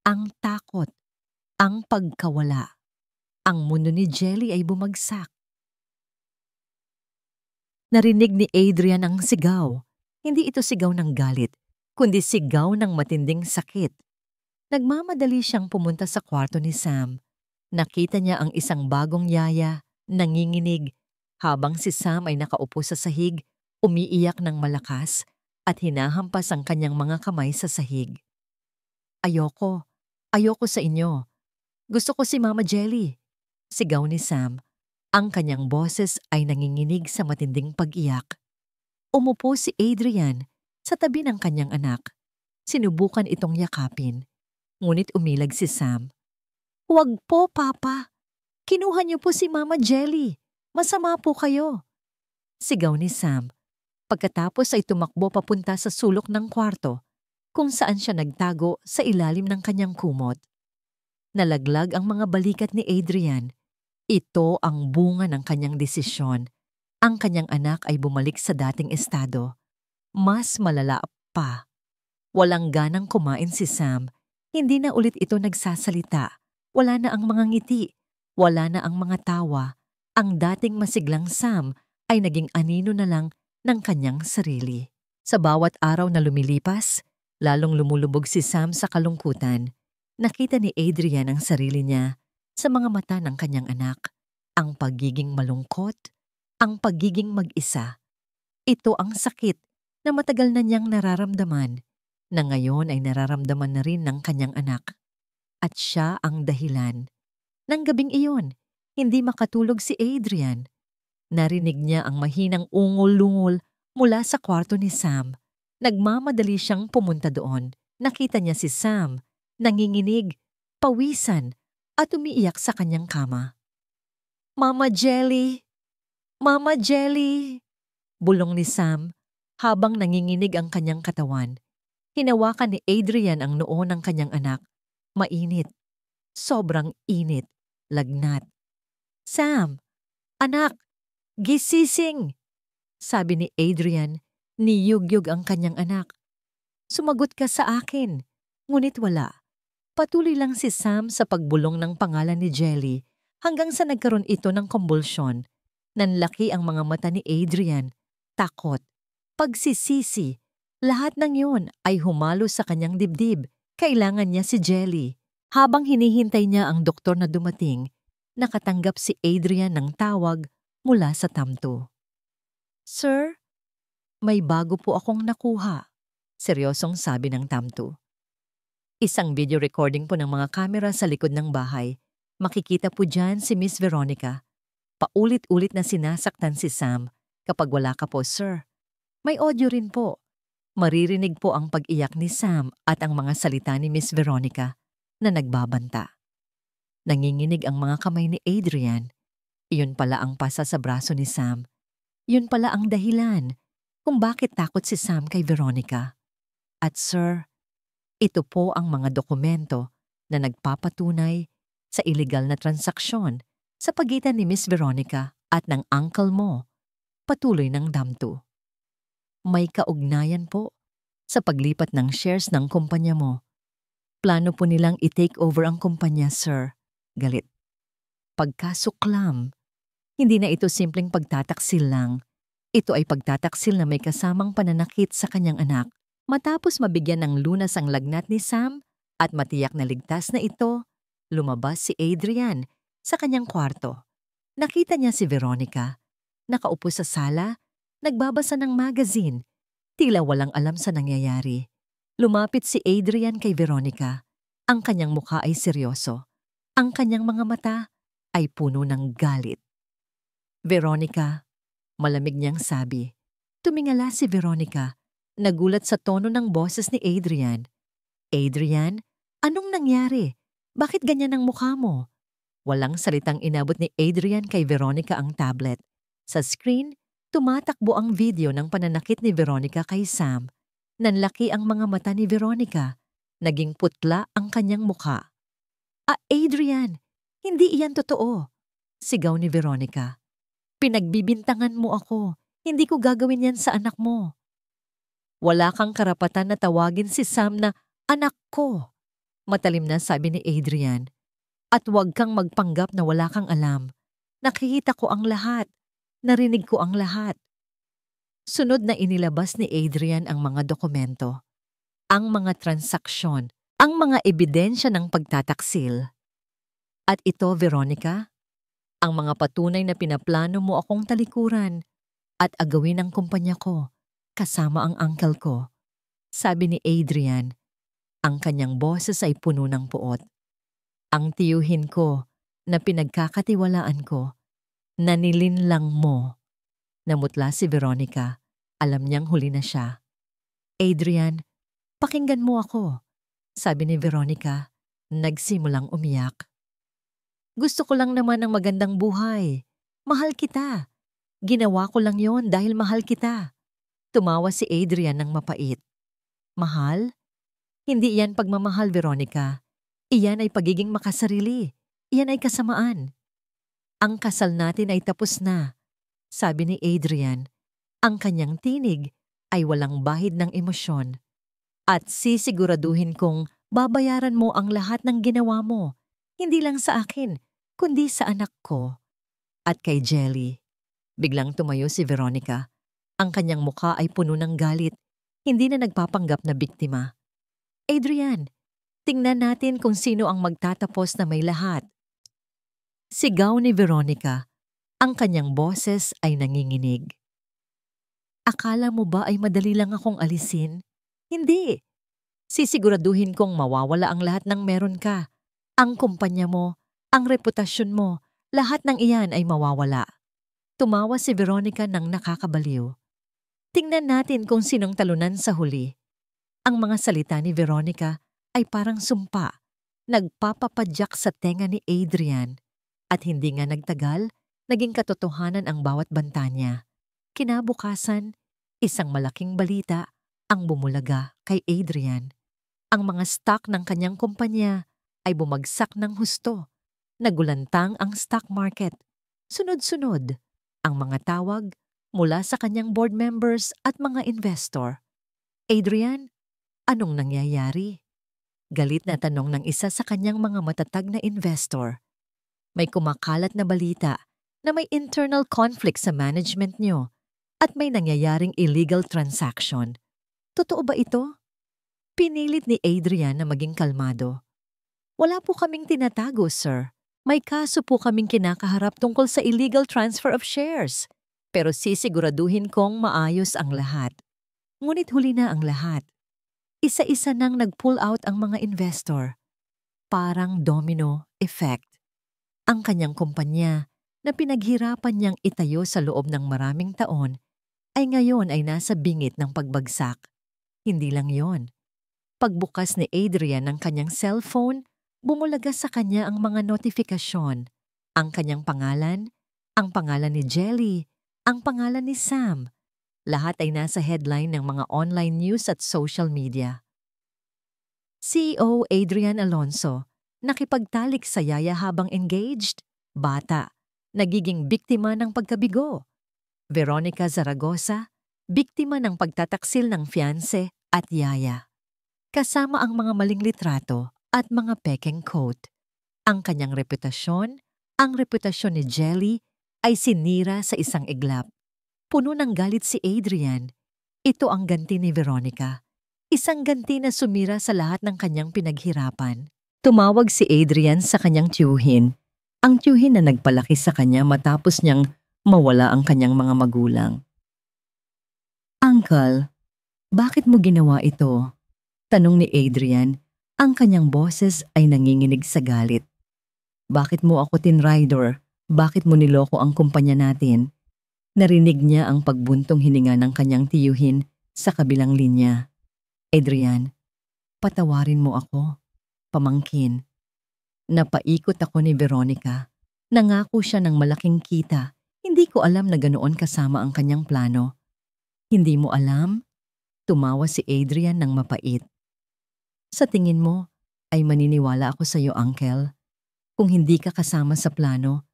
ang takot, ang pagkawala. Ang mundo ni Jelly ay bumagsak. Narinig ni Adrian ang sigaw. Hindi ito sigaw ng galit, kundi sigaw ng matinding sakit. Nagmamadali siyang pumunta sa kwarto ni Sam. Nakita niya ang isang bagong yaya, nanginginig, habang si Sam ay nakaupo sa sahig, umiiyak ng malakas at hinahampas ang kanyang mga kamay sa sahig. Ayoko sa inyo. Gusto ko si Mama Jelly. Sigaw ni Sam. Ang kanyang boses ay nanginginig sa matinding pag-iyak. Umupo si Adrian sa tabi ng kanyang anak. Sinubukan itong yakapin. Ngunit umilag si Sam. Huwag po, Papa. Kinuha niyo po si Mama Jelly. Masama po kayo. Sigaw ni Sam. Pagkatapos ay tumakbo papunta sa sulok ng kwarto, kung saan siya nagtago sa ilalim ng kanyang kumot. Nalaglag ang mga balikat ni Adrian. Ito ang bunga ng kanyang desisyon. Ang kanyang anak ay bumalik sa dating estado. Mas malala pa. Walang ganang kumain si Sam. Hindi na ulit ito nagsasalita. Wala na ang mga ngiti. Wala na ang mga tawa. Ang dating masiglang Sam ay naging anino na lang ng kanyang sarili. Sa bawat araw na lumilipas, lalong lumulubog si Sam sa kalungkutan. Nakita ni Adrian ang sarili niya sa mga mata ng kanyang anak. Ang pagiging malungkot, ang pagiging mag-isa. Ito ang sakit na matagal na niyang nararamdaman, na ngayon ay nararamdaman na rin ng kanyang anak. At siya ang dahilan. Nang gabing iyon, hindi makatulog si Adrian. Narinig niya ang mahinang ungol-lungol mula sa kwarto ni Sam. Nagmamadali siyang pumunta doon. Nakita niya si Sam, nanginginig, pawisan, at umiiyak sa kanyang kama. Mama Jelly! Mama Jelly! Bulong ni Sam habang nanginginig ang kanyang katawan. Hinawakan ni Adrian ang noo ng kanyang anak. Mainit. Sobrang init. Lagnat. Sam! Anak! Gisising! Sabi ni Adrian, niyugyug ang kanyang anak. Sumagot ka sa akin. Ngunit wala. Patuloy lang si Sam sa pagbulong ng pangalan ni Jelly hanggang sa nagkaroon ito ng kumbulsyon. Nanlaki ang mga mata ni Adrian. Takot. Pagsisisi. Lahat ng yun ay humalo sa kanyang dibdib. Kailangan niya si Jelly. Habang hinihintay niya ang doktor na dumating, nakatanggap si Adrian ng tawag mula sa Tamto. Sir, may bago po akong nakuha. Seryosong sabi ng Tamto. Isang video recording po ng mga kamera sa likod ng bahay. Makikita po dyan si Miss Veronica. Paulit-ulit na sinasaktan si Sam kapag wala ka po, sir. May audio rin po. Maririnig po ang pag-iyak ni Sam at ang mga salita ni Miss Veronica na nagbabanta. Nanginginig ang mga kamay ni Adrian. Iyon pala ang pasa sa braso ni Sam. Yun pala ang dahilan kung bakit takot si Sam kay Veronica. At sir, ito po ang mga dokumento na nagpapatunay sa illegal na transaksyon sa pagitan ni Miss Veronica at ng uncle mo, patuloy ng Damto. May kaugnayan po sa paglipat ng shares ng kumpanya mo. Plano po nilang i-take over ang kumpanya, sir. Galit. Pagkasuklam. Hindi na ito simpleng pagtataksil lang. Ito ay pagtataksil na may kasamang pananakit sa kanyang anak. Matapos mabigyan ng lunas ang lagnat ni Sam at matiyak na ligtas na ito, lumabas si Adrian sa kanyang kwarto. Nakita niya si Veronica, nakaupo sa sala, nagbabasa ng magazine, tila walang alam sa nangyayari. Lumapit si Adrian kay Veronica. Ang kanyang mukha ay seryoso. Ang kanyang mga mata ay puno ng galit. Veronica, malamig niyang sabi. Tumingala si Veronica, nagulat sa tono ng boses ni Adrian. Adrian, anong nangyari? Bakit ganyan ang mukha mo? Walang salitang inabot ni Adrian kay Veronica ang tablet. Sa screen, tumatakbo ang video ng pananakit ni Veronica kay Sam. Nanlaki ang mga mata ni Veronica. Naging putla ang kanyang mukha. Adrian, hindi iyan totoo. Sigaw ni Veronica. Pinagbibintangan mo ako. Hindi ko gagawin yan sa anak mo. Wala kang karapatan na tawagin si Sam na anak ko. Matalim na sabi ni Adrian. At huwag kang magpanggap na wala kang alam. Nakikita ko ang lahat. Narinig ko ang lahat. Sunod na inilabas ni Adrian ang mga dokumento, ang mga transaksyon, ang mga ebidensya ng pagtataksil. At ito, Veronica, ang mga patunay na pinaplano mo akong talikuran at agawin ang kumpanya ko, kasama ang uncle ko. Sabi ni Adrian, ang kanyang boses ay puno ng puot. Ang tiyuhin ko na pinagkakatiwalaan ko, nanilinlang mo. Namutla si Veronica. Alam niyang huli na siya. Adrian, pakinggan mo ako, sabi ni Veronica. Nagsimulang umiyak. Gusto ko lang naman ng magandang buhay. Mahal kita. Ginawa ko lang yon dahil mahal kita. Tumawa si Adrian ng mapait. Mahal? Hindi iyan pagmamahal, Veronica. Iyan ay pagiging makasarili. Iyan ay kasamaan. Ang kasal natin ay tapos na, sabi ni Adrian. Ang kanyang tinig ay walang bahid ng emosyon. At sisiguraduhin kong babayaran mo ang lahat ng ginawa mo, hindi lang sa akin, kundi sa anak ko. At kay Jelly. Biglang tumayo si Veronica. Ang kanyang mukha ay puno ng galit, hindi na nagpapanggap na biktima. Adrian, tingnan natin kung sino ang magtatapos na may lahat. Sigaw ni Veronica. Ang kanyang boses ay nanginginig. Akala mo ba ay madali lang akong alisin? Hindi. Sisiguraduhin kong mawawala ang lahat ng meron ka. Ang kumpanya mo, ang reputasyon mo, lahat ng iyan ay mawawala. Tumawa si Veronica ng nakakabaliw. Tingnan natin kung sinong talunan sa huli. Ang mga salita ni Veronica ay parang sumpa. Nagpapapadyak sa tenga ni Adrian. At hindi nga nagtagal, naging katotohanan ang bawat banta niya. Kinabukasan, isang malaking balita ang bumulaga kay Adrian. Ang mga stock ng kanyang kumpanya ay bumagsak ng husto. Nagulantang ang stock market. Sunod-sunod ang mga tawag mula sa kanyang board members at mga investor. Adrian, anong nangyayari? Galit na tanong ng isa sa kanyang mga matatag na investor. May kumakalat na balita na may internal conflict sa management niyo at may nangyayaring illegal transaction. Totoo ba ito? Pinilit ni Adrian na maging kalmado. Wala po kaming tinatago, sir. May kaso po kaming kinakaharap tungkol sa illegal transfer of shares. Pero sisiguraduhin kong maayos ang lahat. Ngunit huli na ang lahat. Isa-isa nang nag-pull out ang mga investor. Parang domino effect. Ang kanyang kumpanya na pinaghirapan niyang itayo sa loob ng maraming taon ay ngayon ay nasa bingit ng pagbagsak. Hindi lang yon. Pagbukas ni Adrian ng kanyang cellphone, bumulaga sa kanya ang mga notifikasyon. Ang kanyang pangalan, ang pangalan ni Jelly, ang pangalan ni Sam. Lahat ay nasa headline ng mga online news at social media. CEO Adrian Alonso, nakipagtalik sa yaya habang engaged, bata, nagiging biktima ng pagkabigo. Veronica Zaragoza, biktima ng pagtataksil ng fiancé at yaya. Kasama ang mga maling litrato at mga pekeng quote. Ang kanyang reputasyon, ang reputasyon ni Jelly, ay sinira sa isang iglap. Puno ng galit si Adrian. Ito ang ganti ni Veronica. Isang ganti na sumira sa lahat ng kanyang pinaghirapan. Tumawag si Adrian sa kanyang tiyuhin. Ang tiyuhin na nagpalaki sa kanya matapos niyang mawala ang kanyang mga magulang. "Uncle, bakit mo ginawa ito?" Tanong ni Adrian. Ang kanyang boses ay nanginginig sa galit. "Bakit mo ako tinrider? Bakit mo niloko ang kumpanya natin?" Narinig niya ang pagbuntong hininga ng kanyang tiyuhin sa kabilang linya. "Adrian, patawarin mo ako, pamangkin." Napaikot ako ni Veronica. Nangako siya ng malaking kita. Hindi ko alam na ganoon kasama ang kanyang plano. "Hindi mo alam?" Tumawa si Adrian ng mapait. "Sa tingin mo, ay maniniwala ako sa iyo, Uncle? Kung hindi ka kasama sa plano,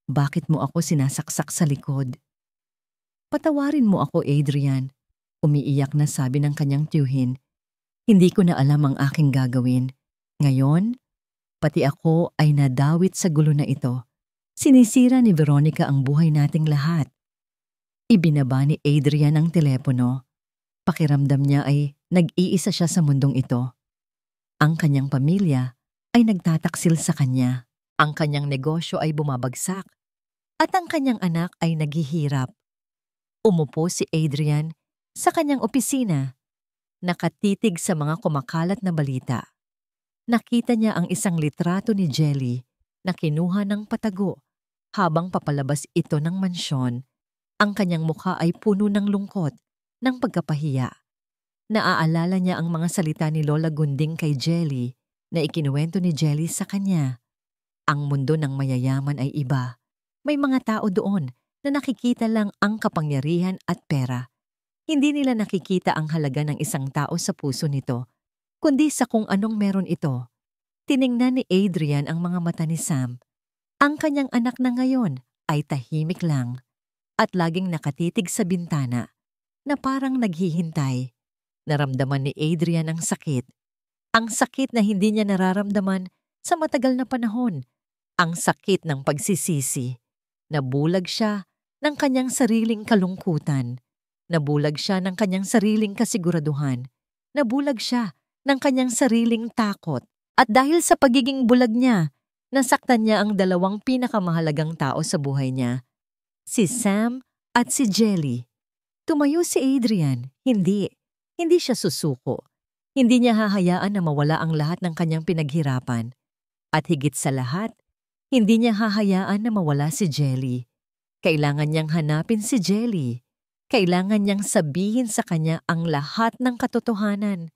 bakit mo ako sinasaksak sa likod?" "Patawarin mo ako, Adrian," umiiyak na sabi ng kanyang tiyuhin. "Hindi ko na alam ang aking gagawin. Ngayon, pati ako ay nadawit sa gulo na ito. Sinisira ni Veronica ang buhay nating lahat." Ibinaba ni Adrian ang telepono. Pakiramdam niya ay nag-iisa siya sa mundong ito. Ang kanyang pamilya ay nagtataksil sa kanya. Ang kanyang negosyo ay bumabagsak. At ang kanyang anak ay naghihirap. Umupo si Adrian sa kanyang opisina, nakatitig sa mga kumakalat na balita. Nakita niya ang isang litrato ni Jelly na kinuha ng patago habang papalabas ito ng mansyon. Ang kanyang mukha ay puno ng lungkot, ng pagkapahiya. Naaalala niya ang mga salita ni Lola Gunding kay Jelly na ikinuwento ni Jelly sa kanya. Ang mundo ng mayayaman ay iba. May mga tao doon na nakikita lang ang kapangyarihan at pera. Hindi nila nakikita ang halaga ng isang tao sa puso nito, kundi sa kung anong meron ito. Tiningnan ni Adrian ang mga mata ni Sam. Ang kanyang anak na ngayon ay tahimik lang at laging nakatitig sa bintana na parang naghihintay. Naramdaman ni Adrian ang sakit. Ang sakit na hindi niya nararamdaman sa matagal na panahon. Ang sakit ng pagsisisi. Nabulag siya ng kanyang sariling kalungkutan. Nabulag siya ng kanyang sariling kasiguraduhan. Nabulag siya ng kanyang sariling takot. At dahil sa pagiging bulag niya, nasaktan niya ang dalawang pinakamahalagang tao sa buhay niya, si Sam at si Jelly. Tumayo si Adrian. Hindi siya susuko. Hindi niya hahayaan na mawala ang lahat ng kanyang pinaghirapan. At higit sa lahat, hindi niya hahayaan na mawala si Jelly. Kailangan niyang hanapin si Jelly. Kailangan niyang sabihin sa kanya ang lahat ng katotohanan.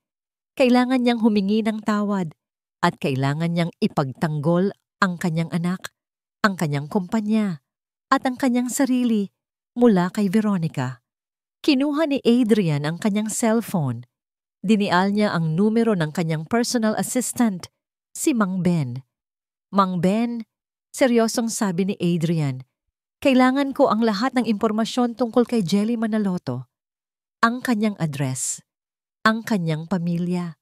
Kailangan niyang humingi ng tawad. At kailangan niyang ipagtanggol ang kanyang anak, ang kanyang kumpanya, at ang kanyang sarili mula kay Veronica. Kinuha ni Adrian ang kanyang cellphone. Dinial niya ang numero ng kanyang personal assistant, si Mang Ben. "Mang Ben," seryosong sabi ni Adrian, "kailangan ko ang lahat ng impormasyon tungkol kay Jelly Manaloto. Ang kanyang address, ang kanyang pamilya,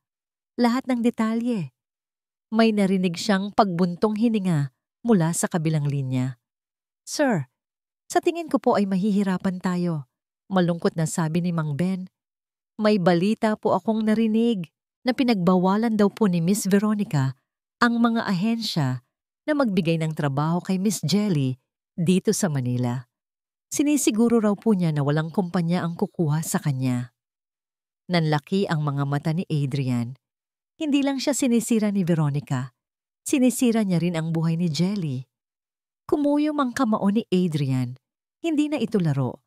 lahat ng detalye." May narinig siyang pagbuntong hininga mula sa kabilang linya. "Sir, sa tingin ko po ay mahihirapan tayo," malungkot na sabi ni Mang Ben. "May balita po akong narinig na pinagbawalan daw po ni Miss Veronica ang mga ahensya na magbigay ng trabaho kay Miss Jelly dito sa Manila. Sinisiguro raw po niya na walang kumpanya ang kukuha sa kanya." Nanlaki ang mga mata ni Adrian. Hindi lang siya sinisira ni Veronica, sinisira niya rin ang buhay ni Jelly. Kumuyom ang kamao ni Adrian. Hindi na ito laro.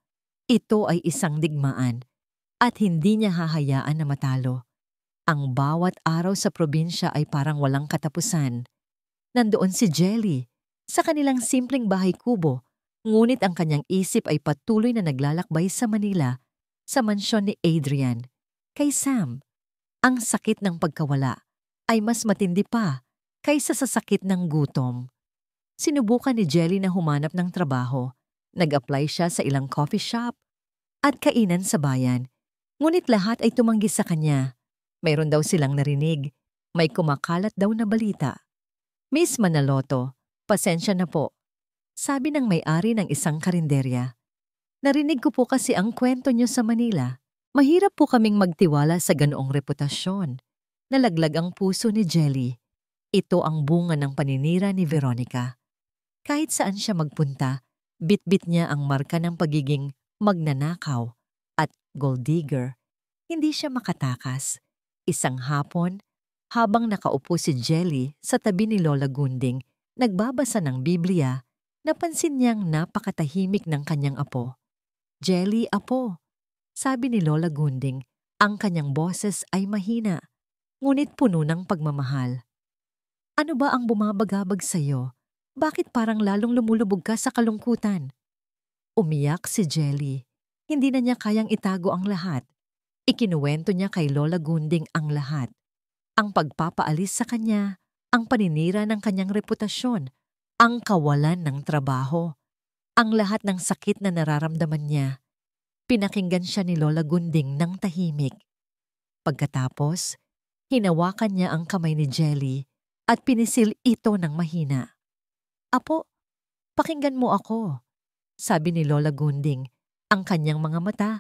Ito ay isang digmaan at hindi niya hahayaan na matalo. Ang bawat araw sa probinsya ay parang walang katapusan. Nandoon si Jelly sa kanilang simpleng bahay kubo, ngunit ang kanyang isip ay patuloy na naglalakbay sa Manila, sa mansyon ni Adrian. Kay Sam, ang sakit ng pagkawala ay mas matindi pa kaysa sa sakit ng gutom. Sinubukan ni Jelly na humanap ng trabaho. Nag-apply siya sa ilang coffee shop at kainan sa bayan. Ngunit lahat ay tumanggi sa kanya. Mayroon daw silang narinig. May kumakalat daw na balita. "Miss Manaloto, pasensya na po," sabi ng may-ari ng isang karinderya. "Narinig ko po kasi ang kwento niyo sa Manila. Mahirap po kaming magtiwala sa ganoong reputasyon. Nalaglag ang puso ni Jelly. Ito ang bunga ng paninira ni Veronica. Kahit saan siya magpunta, bitbit niya ang marka ng pagiging magnanakaw at gold digger. Hindi siya makatakas. Isang hapon, habang nakaupo si Jelly sa tabi ni Lola Gunding, nagbabasa ng Biblia, napansin niyang napakatahimik ng kanyang apo. "Jelly, apo," sabi ni Lola Gunding, ang kanyang boses ay mahina, ngunit puno ng pagmamahal. "Ano ba ang bumabagabag sa'yo? Bakit parang lalong lumulubog ka sa kalungkutan?" Umiyak si Jelly. Hindi na niya kayang itago ang lahat. Ikinuwento niya kay Lola Gunding ang lahat. Ang pagpapaalis sa kanya, ang paninira ng kanyang reputasyon, ang kawalan ng trabaho, ang lahat ng sakit na nararamdaman niya. Pinakinggan siya ni Lola Gunding ng tahimik. Pagkatapos, hinawakan niya ang kamay ni Jelly at pinisil ito ng mahina. "Apo, pakinggan mo ako," sabi ni Lola Gunding. Ang kanyang mga mata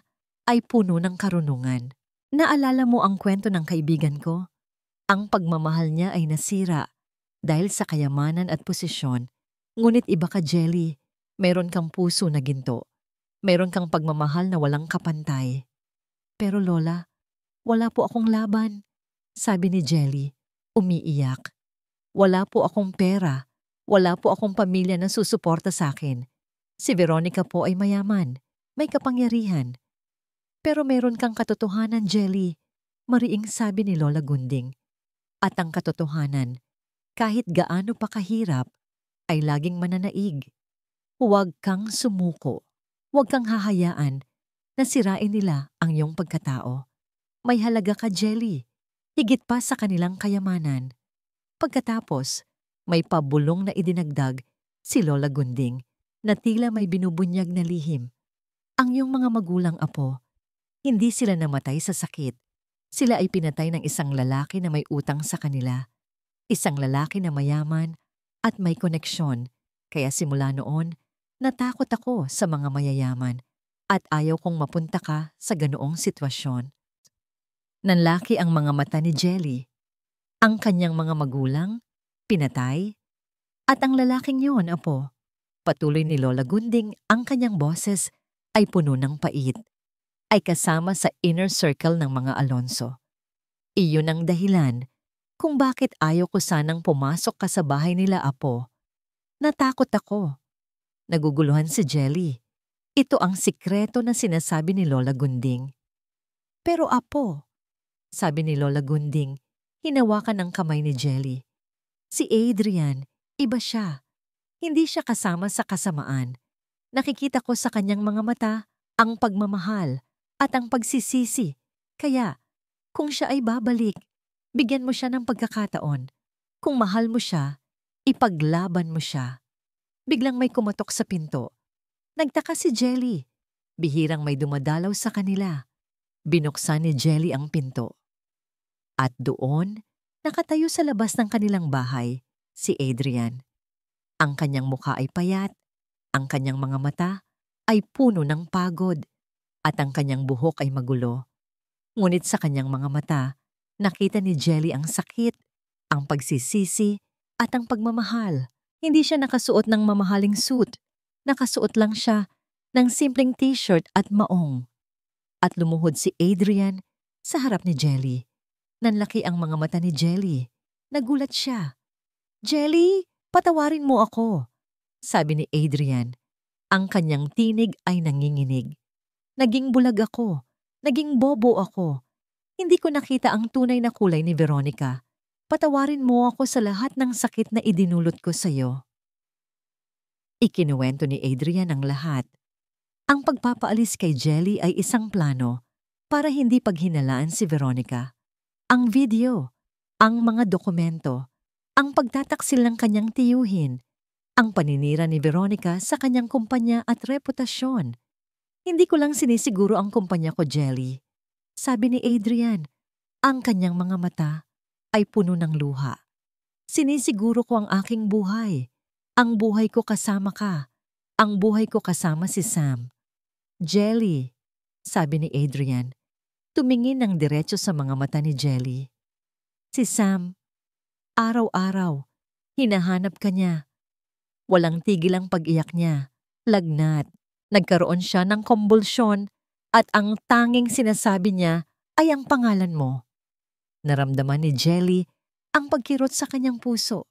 ay puno ng karunungan. "Naalala mo ang kwento ng kaibigan ko? Ang pagmamahal niya ay nasira dahil sa kayamanan at posisyon. Ngunit iba ka, Jelly. Meron kang puso na ginto. Meron kang pagmamahal na walang kapantay." "Pero Lola, wala po akong laban," sabi ni Jelly, umiiyak. "Wala po akong pera. Wala po akong pamilya na susuporta sa akin. Si Veronica po ay mayaman, may kapangyarihan. Pero meron kang katotohanan, Jelly," mariing sabi ni Lola Gunding. At ang katotohanan, kahit gaano pa kahirap, ay laging mananaig. Huwag kang sumuko. Huwag kang hahayaan na sirain nila ang iyong pagkatao. May halaga ka, Jelly, higit pa sa kanilang kayamanan. Pagkatapos, may pabulong na idinagdag si Lola Gunding na tila may binubunyag na lihim. "Ang iyong mga magulang, apo, hindi sila namatay sa sakit. Sila ay pinatay ng isang lalaki na may utang sa kanila. Isang lalaki na mayaman at may koneksyon. Kaya simula noon, natakot ako sa mga mayayaman at ayaw kong mapunta ka sa ganoong sitwasyon." Nanlaki ang mga mata ni Jelly. Ang kanyang mga magulang, pinatay? At ang lalaking yon, apo, patuloy ni Lola Gunding, ang kanyang boses ay puno ng pait, ay kasama sa inner circle ng mga Alonso. Iyon ang dahilan kung bakit ayaw ko sanang pumasok ka sa bahay nila, apo. Natakot ako. Naguguluhan si Jelly. Ito ang sikreto na sinasabi ni Lola Gunding. "Pero apo," sabi ni Lola Gunding, hinawakan ang kamay ni Jelly. "Si Adrian, iba siya. Hindi siya kasama sa kasamaan. Nakikita ko sa kanyang mga mata ang pagmamahal at ang pagsisisi. Kaya, kung siya ay babalik, bigyan mo siya ng pagkakataon. Kung mahal mo siya, ipaglaban mo siya." Biglang may kumatok sa pinto. Nagtaka si Jelly. Bihirang may dumadalaw sa kanila. Binuksan ni Jelly ang pinto. At doon, nakatayo sa labas ng kanilang bahay, si Adrian. Ang kanyang mukha ay payat, ang kanyang mga mata ay puno ng pagod, at ang kanyang buhok ay magulo. Ngunit sa kanyang mga mata, nakita ni Jelly ang sakit, ang pagsisisi, at ang pagmamahal. Hindi siya nakasuot ng mamahaling suit. Nakasuot lang siya ng simpleng t-shirt at maong. At lumuhod si Adrian sa harap ni Jelly. Nanlaki ang mga mata ni Jelly. Nagulat siya. "Jelly, patawarin mo ako," sabi ni Adrian. Ang kanyang tinig ay nanginginig. "Naging bulag ako. Naging bobo ako. Hindi ko nakita ang tunay na kulay ni Veronica. Patawarin mo ako sa lahat ng sakit na idinulot ko sa iyo." Ikinuwento ni Adrian ang lahat. Ang pagpapaalis kay Jelly ay isang plano para hindi paghinalaan si Veronica. Ang video, ang mga dokumento, ang pagtataksil ng kanyang tiyuhin, ang paninira ni Veronica sa kanyang kumpanya at reputasyon. "Hindi ko lang sinisiguro ang kumpanya ko, Jelly," sabi ni Adrian. Ang kanyang mga mata ay puno ng luha. "Sinisiguro ko ang aking buhay. Ang buhay ko kasama ka. Ang buhay ko kasama si Sam." "Jelly," sabi ni Adrian, tumingin ng diretso sa mga mata ni Jelly. Si Sam, araw-araw, hinahanap ka niya. Walang tigil ang pag-iyak niya. Lagnat. Nagkaroon siya ng kombulsyon at ang tanging sinasabi niya ay ang pangalan mo. Naramdaman ni Jelly ang pagkirot sa kanyang puso.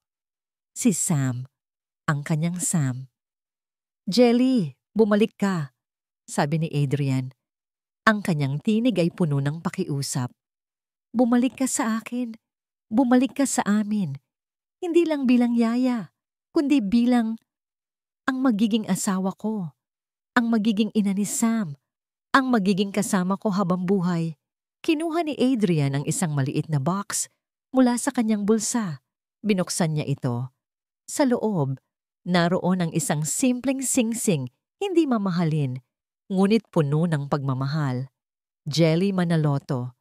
Si Sam, ang kanyang Sam. Jelly, bumalik ka, sabi ni Adrian. Ang kanyang tinig ay puno ng pakiusap. Bumalik ka sa akin. Bumalik ka sa amin. Hindi lang bilang yaya, kundi bilang ang magiging asawa ko, ang magiging ina ni Sam, ang magiging kasama ko habang buhay. Kinuha ni Adrian ang isang maliit na box mula sa kanyang bulsa. Binuksan niya ito. Sa loob, naroon ang isang simpleng singsing, hindi mamahalin, ngunit puno ng pagmamahal. Jelly Manaloto,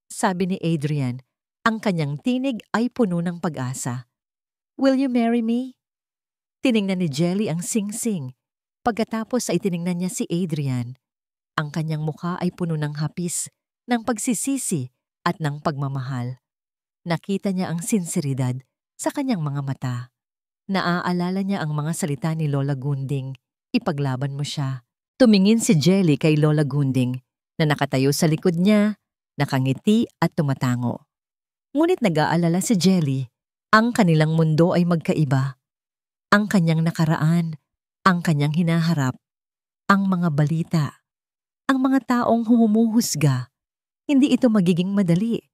sabi ni Adrian, ang kanyang tinig ay puno ng pag-asa. Will you marry me? Tiningnan ni Jelly ang singsing. Pagkatapos ay tiningnan niya si Adrian. Ang kanyang mukha ay puno ng hapis, ng pagsisisi at ng pagmamahal. Nakita niya ang sinseridad sa kanyang mga mata. Naaalala niya ang mga salita ni Lola Gunding, ipaglaban mo siya. Tumingin si Jelly kay Lola Gunding na nakatayo sa likod niya, nakangiti at tumatango. Ngunit nag-aalala si Jelly, ang kanilang mundo ay magkaiba. Ang kanyang nakaraan, ang kanyang hinaharap, ang mga balita, ang mga taong humuhusga. Hindi ito magiging madali.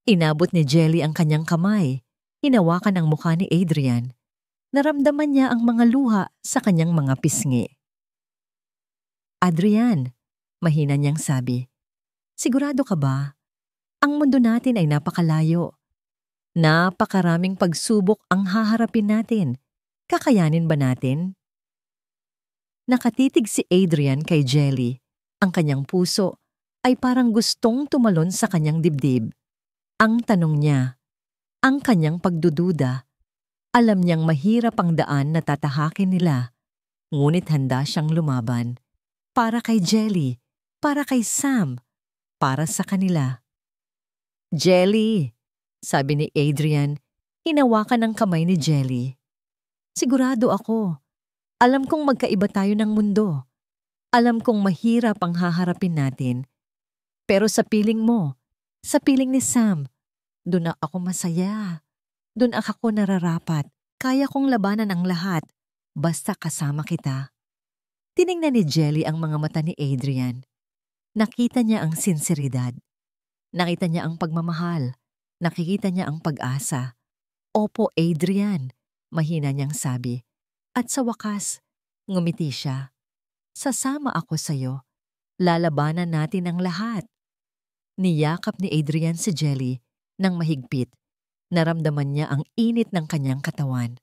Inabot ni Jelly ang kanyang kamay, hinawakan ang mukha ni Adrian. Naramdaman niya ang mga luha sa kanyang mga pisngi. Adrian, mahina niyang sabi, sigurado ka ba? Ang mundo natin ay napakalayo. Napakaraming pagsubok ang haharapin natin. Kakayanin ba natin? Nakatitig si Adrian kay Jelly. Ang kanyang puso ay parang gustong tumalon sa kanyang dibdib. Ang tanong niya, ang kanyang pagdududa, alam niyang mahirap ang daan na tatahakin nila, ngunit handa siyang lumaban. Para kay Jelly, para kay Sam, para sa kanila. Jelly, sabi ni Adrian, hinawakan ang kamay ni Jelly. Sigurado ako. Alam kong magkaiba tayo ng mundo. Alam kong mahirap ang haharapin natin. Pero sa piling mo, sa piling ni Sam, doon ako masaya. Doon ako nararapat. Kaya kong labanan ang lahat. Basta kasama kita. Tiningnan ni Jelly ang mga mata ni Adrian. Nakita niya ang sinseridad. Nakita niya ang pagmamahal. Nakikita niya ang pag-asa. Opo, Adrian, mahina niyang sabi. At sa wakas, ngumiti siya. Sasama ako sa'yo. Lalabanan natin ang lahat. Niyakap ni Adrian si Jelly nang mahigpit. Naramdaman niya ang init ng kanyang katawan.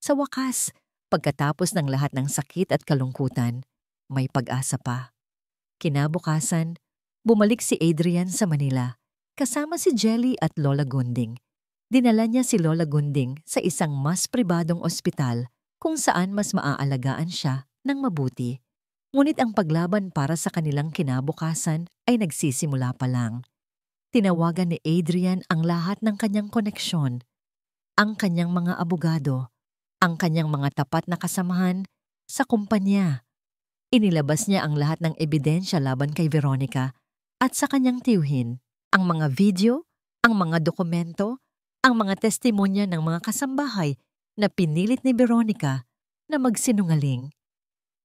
Sa wakas, pagkatapos ng lahat ng sakit at kalungkutan, may pag-asa pa. Kinabukasan, bumalik si Adrian sa Manila kasama si Jelly at Lola Gunding. Dinala niya si Lola Gunding sa isang mas pribadong ospital kung saan mas maaalagaan siya ng mabuti. Ngunit ang paglaban para sa kanilang kinabukasan ay nagsisimula pa lang. Tinawagan ni Adrian ang lahat ng kanyang koneksyon, ang kanyang mga abogado, ang kanyang mga tapat na kasamahan sa kumpanya. Inilabas niya ang lahat ng ebidensya laban kay Veronica at sa kanyang tiyuhin, ang mga video, ang mga dokumento, ang mga testimonya ng mga kasambahay na pinilit ni Veronica na magsinungaling.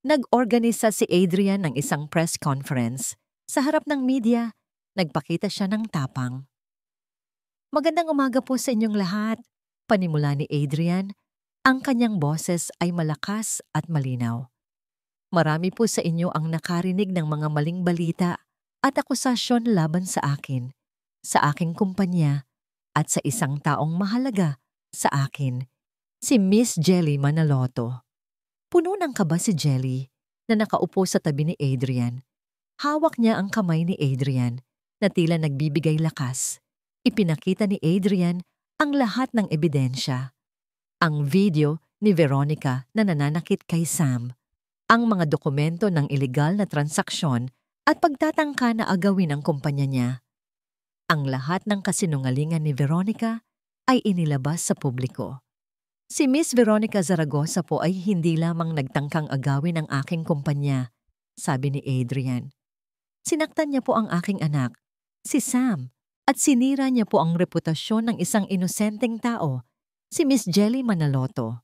Nag-organisa si Adrian ng isang press conference. Sa harap ng media, nagpakita siya ng tapang. Magandang umaga po sa inyong lahat, panimula ni Adrian. Ang kanyang boses ay malakas at malinaw. Marami po sa inyo ang nakarinig ng mga maling balita at akusasyon laban sa akin, sa aking kumpanya, at sa isang taong mahalaga sa akin, si Miss Jelly Manaloto. Puno ng kaba si Jelly na nakaupo sa tabi ni Adrian. Hawak niya ang kamay ni Adrian na tila nagbibigay lakas. Ipinakita ni Adrian ang lahat ng ebidensya. Ang video ni Veronica na nananakit kay Sam. Ang mga dokumento ng ilegal na transaksyon at pagtatangka na agawin ang kumpanya niya. Ang lahat ng kasinungalingan ni Veronica ay inilabas sa publiko. Si Miss Veronica Zaragoza po ay hindi lamang nagtangkang agawin ang aking kumpanya, sabi ni Adrian. Sinaktan niya po ang aking anak, si Sam, at sinira niya po ang reputasyon ng isang inosenteng tao, si Miss Jelly Manaloto.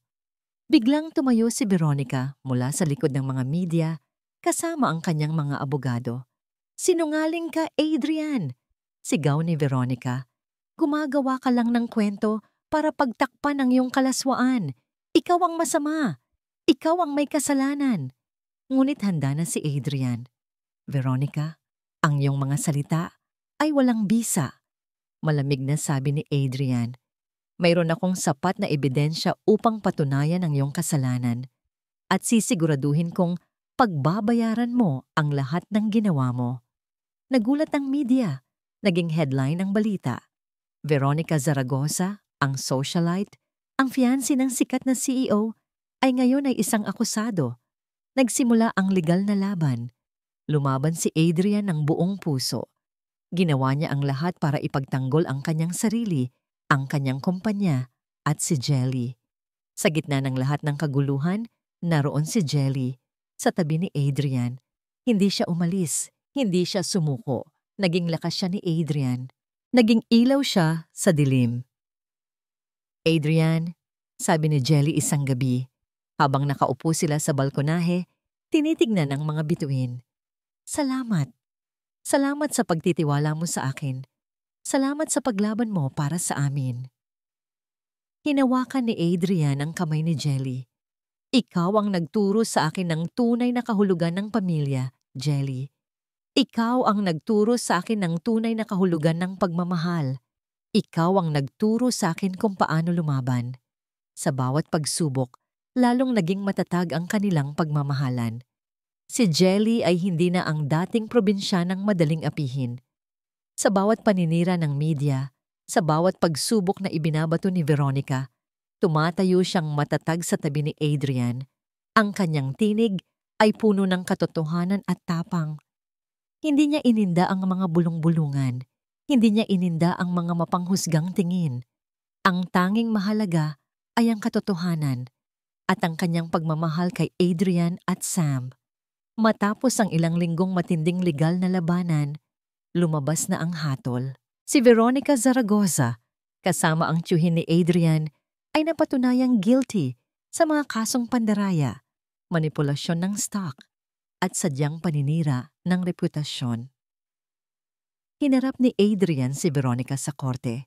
Biglang tumayo si Veronica mula sa likod ng mga media kasama ang kanyang mga abogado. "Sinungaling ka, Adrian!" Sigaw ni Veronica. "Gumagawa ka lang ng kwento para pagtakpan ang iyong kalaswaan. Ikaw ang masama. Ikaw ang may kasalanan." Ngunit handa na si Adrian. "Veronica, ang iyong mga salita ay walang bisa." Malamig na sabi ni Adrian. "Mayroon akong sapat na ebidensya upang patunayan ang iyong kasalanan at sisiguraduhin kong pagbabayaran mo ang lahat ng ginawa mo." Nagulat ang media. Naging headline ng balita. Veronica Zaragoza, ang socialite, ang fiancé ng sikat na CEO, ay ngayon ay isang akusado. Nagsimula ang legal na laban. Lumaban si Adrian ng buong puso. Ginawa niya ang lahat para ipagtanggol ang kanyang sarili, ang kanyang kumpanya, at si Jelly. Sa gitna ng lahat ng kaguluhan, naroon si Jelly, sa tabi ni Adrian. Hindi siya umalis, hindi siya sumuko. Naging lakas siya ni Adrian. Naging ilaw siya sa dilim. "Adrian," sabi ni Jelly isang gabi, habang nakaupo sila sa balkonahe, tinitignan ang mga bituin. "Salamat. Salamat sa pagtitiwala mo sa akin. Salamat sa paglaban mo para sa amin." Hinawakan ni Adrian ang kamay ni Jelly. "Ikaw ang nagturo sa akin ng tunay na kahulugan ng pamilya, Jelly. Ikaw ang nagturo sa akin ng tunay na kahulugan ng pagmamahal. Ikaw ang nagturo sa akin kung paano lumaban. Sa bawat pagsubok, lalong naging matatag ang kanilang pagmamahalan." Si Jelly ay hindi na ang dating probinsyanang madaling apihin. Sa bawat paninira ng media, sa bawat pagsubok na ibinabato ni Veronica, tumatayo siyang matatag sa tabi ni Adrian. Ang kanyang tinig ay puno ng katotohanan at tapang. Hindi niya ininda ang mga bulong-bulungan. Hindi niya ininda ang mga mapanghusgang tingin. Ang tanging mahalaga ay ang katotohanan at ang kanyang pagmamahal kay Adrian at Sam. Matapos ang ilang linggong matinding legal na labanan, lumabas na ang hatol. Si Veronica Zaragoza, kasama ang tiyuhin ni Adrian, ay napatunayang guilty sa mga kasong pandaraya, manipulasyon ng stock, at sadyang paninira ng reputasyon. Hinarap ni Adrian si Veronica sa korte.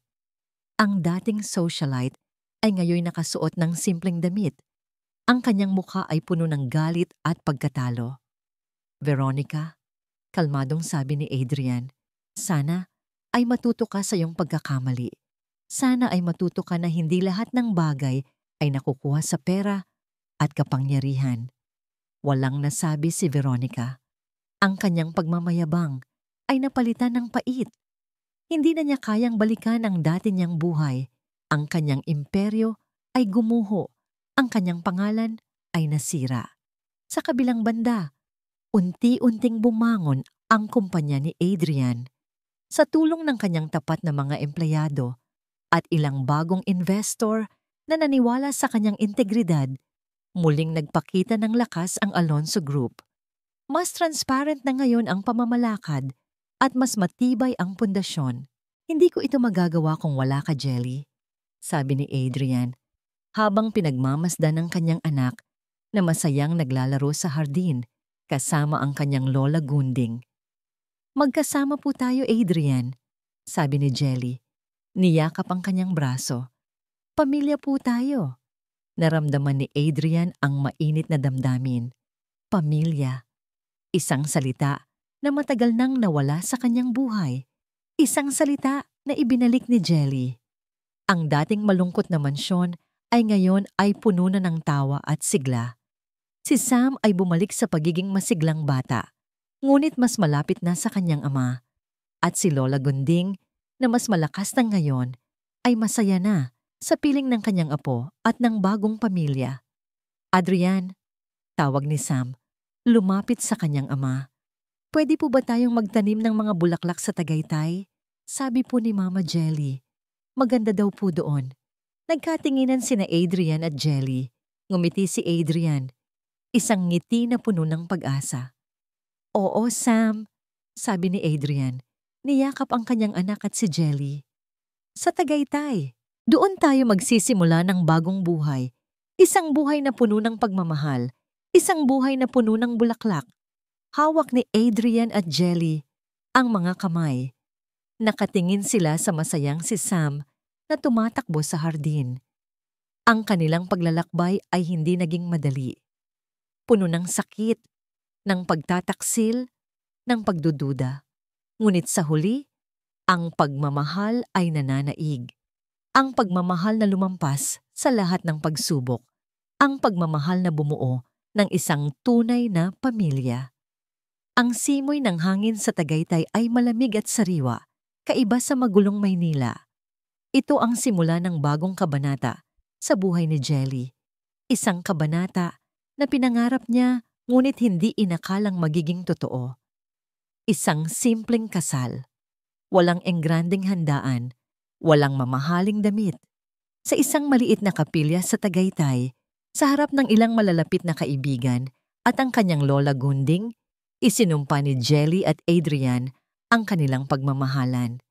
Ang dating socialite ay ngayon nakasuot ng simpleng damit. Ang kanyang mukha ay puno ng galit at pagkatalo. "Veronica," kalmadong sabi ni Adrian, "sana ay matuto ka sa iyong pagkakamali. Sana ay matuto ka na hindi lahat ng bagay ay nakukuha sa pera at kapangyarihan." Walang nasabi si Veronica. Ang kanyang pagmamayabang ay napalitan ng pait. Hindi na niya kayang balikan ang dati niyang buhay. Ang kanyang imperyo ay gumuho. Ang kanyang pangalan ay nasira. Sa kabilang banda, unti-unting bumangon ang kumpanya ni Adrian. Sa tulong ng kanyang tapat na mga empleyado at ilang bagong investor na naniwala sa kanyang integridad, muling nagpakita ng lakas ang Alonso Group. Mas transparent na ngayon ang pamamalakad at mas matibay ang pundasyon. "Hindi ko ito magagawa kung wala ka, Jelly," sabi ni Adrian, habang pinagmamasdan ng kanyang anak na masayang naglalaro sa hardin kasama ang kanyang lola Gunding. "Magkasama po tayo, Adrian," sabi ni Jelly. Niyakap ang kanyang braso. "Pamilya po tayo." Naramdaman ni Adrian ang mainit na damdamin. Pamilya. Isang salita na matagal nang nawala sa kanyang buhay. Isang salita na ibinalik ni Jelly. Ang dating malungkot na mansyon ay ngayon ay puno na ng tawa at sigla. Si Sam ay bumalik sa pagiging masiglang bata, ngunit mas malapit na sa kanyang ama. At si Lola Gunding, na mas malakas na ngayon, ay masaya na sa piling ng kanyang apo at ng bagong pamilya. "Adrian," tawag ni Sam, lumapit sa kanyang ama. Pwede po ba tayong magtanim ng mga bulaklak sa Tagaytay? Sabi po ni Mama Jelly. Maganda daw po doon. Nagkatinginan sina Adrian at Jelly. Ngumiti si Adrian. Isang ngiti na puno ng pag-asa. Oo, Sam, sabi ni Adrian. Niyakap ang kanyang anak at si Jelly. Sa Tagaytay, doon tayo magsisimula ng bagong buhay. Isang buhay na puno ng pagmamahal. Isang buhay na puno ng bulaklak. Hawak ni Adrian at Jelly ang mga kamay. Nakatingin sila sa masayang si Sam na tumatakbo sa hardin. Ang kanilang paglalakbay ay hindi naging madali. Puno ng sakit, ng pagtataksil, ng pagdududa. Ngunit sa huli, ang pagmamahal ay nananaig. Ang pagmamahal na lumampas sa lahat ng pagsubok. Ang pagmamahal na bumuo ng isang tunay na pamilya. Ang simoy ng hangin sa Tagaytay ay malamig at sariwa, kaiba sa magulong Maynila. Ito ang simula ng bagong kabanata sa buhay ni Jelly. Isang kabanata na pinangarap niya ngunit hindi inakalang magiging totoo. Isang simpleng kasal. Walang engranding handaan, walang mamahaling damit. Sa isang maliit na kapilya sa Tagaytay, sa harap ng ilang malalapit na kaibigan at ang kanyang lola Gunding, isinumpa ni Jelly at Adrian ang kanilang pagmamahalan.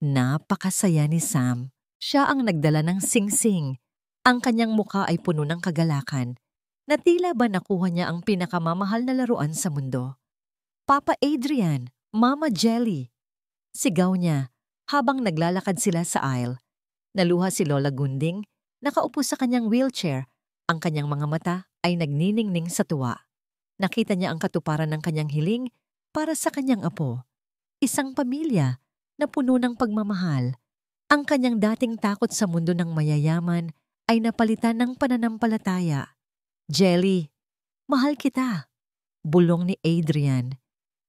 Napakasaya ni Sam. Siya ang nagdala ng singsing. Ang kanyang mukha ay puno ng kagalakan na tila ba nakuha niya ang pinakamamahal na laruan sa mundo. Papa Adrian, Mama Jelly. Sigaw niya habang naglalakad sila sa aisle. Naluha si Lola Gunding, nakaupo sa kanyang wheelchair. Ang kanyang mga mata ay nagniningning sa tuwa. Nakita niya ang katuparan ng kanyang hiling para sa kanyang apo. Isang pamilya na puno ng pagmamahal. Ang kanyang dating takot sa mundo ng mayayaman ay napalitan ng pananampalataya. Jelly, mahal kita, bulong ni Adrian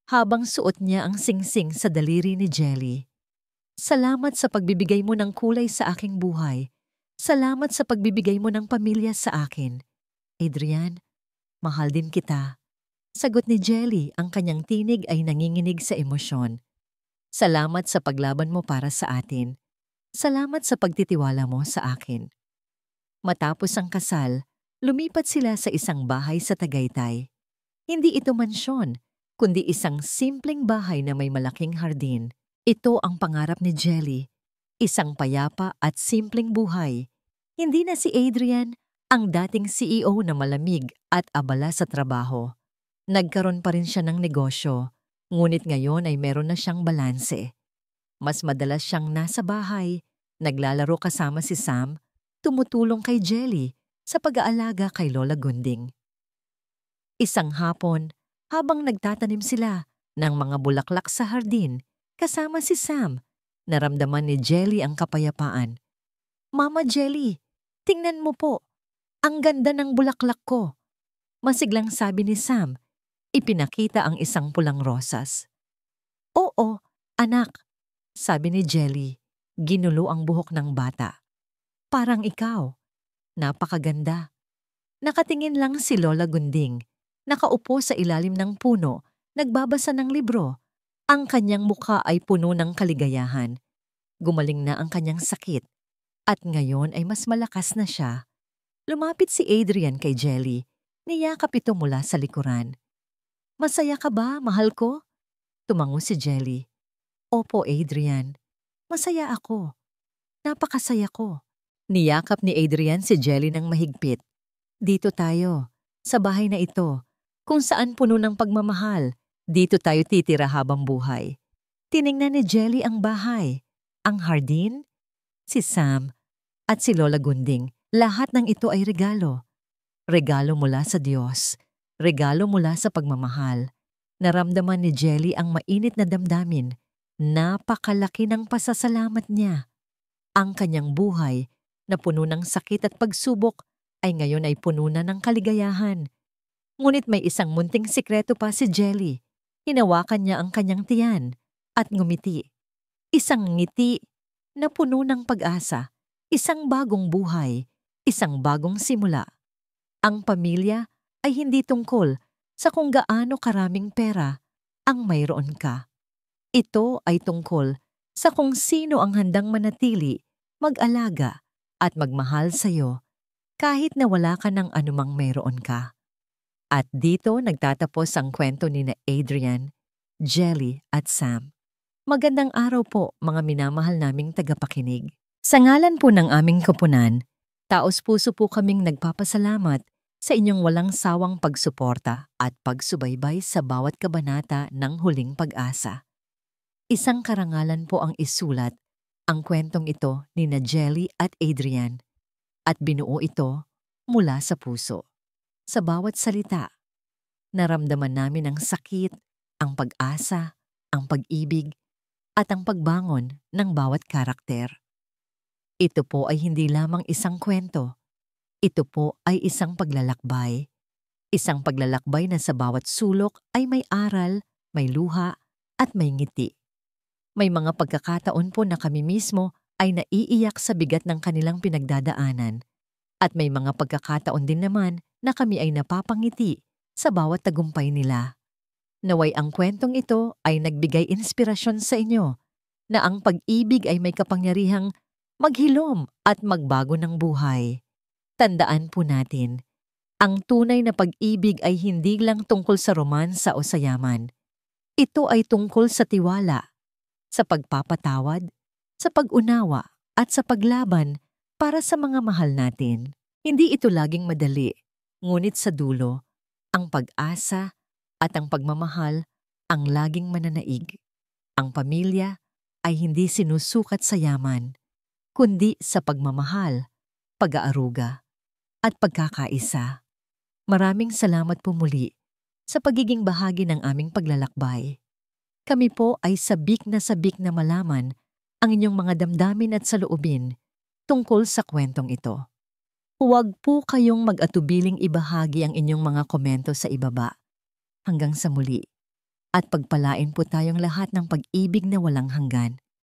habang suot niya ang singsing sa daliri ni Jelly. Salamat sa pagbibigay mo ng kulay sa aking buhay. Salamat sa pagbibigay mo ng pamilya sa akin. Adrian, mahal din kita. Sagot ni Jelly, ang kanyang tinig ay nanginginig sa emosyon. Salamat sa paglaban mo para sa atin. Salamat sa pagtitiwala mo sa akin. Matapos ang kasal, lumipat sila sa isang bahay sa Tagaytay. Hindi ito mansyon, kundi isang simpleng bahay na may malaking hardin. Ito ang pangarap ni Jelly, isang payapa at simpleng buhay. Hindi na si Adrian ang dating CEO na malamig at abala sa trabaho. Nagkaroon pa rin siya ng negosyo, ngunit ngayon ay meron na siyang balanse. Mas madalas siyang nasa bahay, naglalaro kasama si Sam, tumutulong kay Jelly sa pag-aalaga kay Lola Gunding. Isang hapon, habang nagtatanim sila ng mga bulaklak sa hardin, kasama si Sam, naramdaman ni Jelly ang kapayapaan. Mama Jelly, tingnan mo po, ang ganda ng bulaklak ko. Masiglang sabi ni Sam, ipinakita ang isang pulang rosas. Oo, anak, sabi ni Jelly, ginulo ang buhok ng bata. Parang ikaw, napakaganda. Nakatingin lang si Lola Gunding, nakaupo sa ilalim ng puno, nagbabasa ng libro. Ang kanyang mukha ay puno ng kaligayahan. Gumaling na ang kanyang sakit, at ngayon ay mas malakas na siya. Lumapit si Adrian kay Jelly, niyakap ito mula sa likuran. Masaya ka ba, mahal ko? Tumango si Jelly. Opo, Adrian. Masaya ako. Napakasaya ko. Niyakap ni Adrian si Jelly ng mahigpit. Dito tayo, sa bahay na ito, kung saan puno ng pagmamahal. Dito tayo titira habang buhay. Tiningnan ni Jelly ang bahay, ang hardin, si Sam, at si Lola Gunding. Lahat ng ito ay regalo. Regalo mula sa Diyos. Regalo mula sa pagmamahal. Naramdaman ni Jelly ang mainit na damdamin. Napakalaki ng pasasalamat niya. Ang kanyang buhay, na puno ng sakit at pagsubok, ay ngayon ay puno na ng kaligayahan. Ngunit may isang munting sikreto pa si Jelly. Hinawakan niya ang kanyang tiyan at ngumiti. Isang ngiti na puno ng pag-asa, isang bagong buhay, isang bagong simula. Ang pamilya ay hindi tungkol sa kung gaano karaming pera. ang mayroon ka. Ito ay tungkol sa kung sino ang handang manatili, mag-alaga at magmahal sa iyo kahit na wala ka ng anumang mayroon ka. At dito nagtatapos ang kwento ni na Adrian, Jelly at Sam. Magandang araw po mga minamahal naming tagapakinig. Sa ngalan po ng aming koponan, taos-puso po kaming nagpapasalamat sa inyong walang sawang pagsuporta at pagsubaybay sa bawat kabanata ng Huling Pag-asa. Isang karangalan po ang isulat ang kwentong ito ni na Jelly at Adrian at binuo ito mula sa puso. Sa bawat salita, naramdaman namin ang sakit, ang pag-asa, ang pag-ibig, at ang pagbangon ng bawat karakter. Ito po ay hindi lamang isang kwento. Ito po ay isang paglalakbay. Isang paglalakbay na sa bawat sulok ay may aral, may luha, at may ngiti. May mga pagkakataon po na kami mismo ay naiiyak sa bigat ng kanilang pinagdadaanan. At may mga pagkakataon din naman na kami ay napapangiti sa bawat tagumpay nila. Naway ang kwentong ito ay nagbigay inspirasyon sa inyo na ang pag-ibig ay may kapangyarihang maghilom at magbago ng buhay. Tandaan po natin, ang tunay na pag-ibig ay hindi lang tungkol sa romansa o sa yaman. Ito ay tungkol sa tiwala, sa pagpapatawad, sa pag-unawa at sa paglaban para sa mga mahal natin. Hindi ito laging madali, ngunit sa dulo, ang pag-asa at ang pagmamahal ang laging mananaig. Ang pamilya ay hindi sinusukat sa yaman, kundi sa pagmamahal, pag-aaruga, at pagkakaisa. Maraming salamat po muli sa pagiging bahagi ng aming paglalakbay. Kami po ay sabik na malaman ang inyong mga damdamin at saloobin tungkol sa kwentong ito. Huwag po kayong mag-atubiling ibahagi ang inyong mga komento sa ibaba. Hanggang sa muli. At pagpalain po tayong lahat ng pag-ibig na walang hanggan.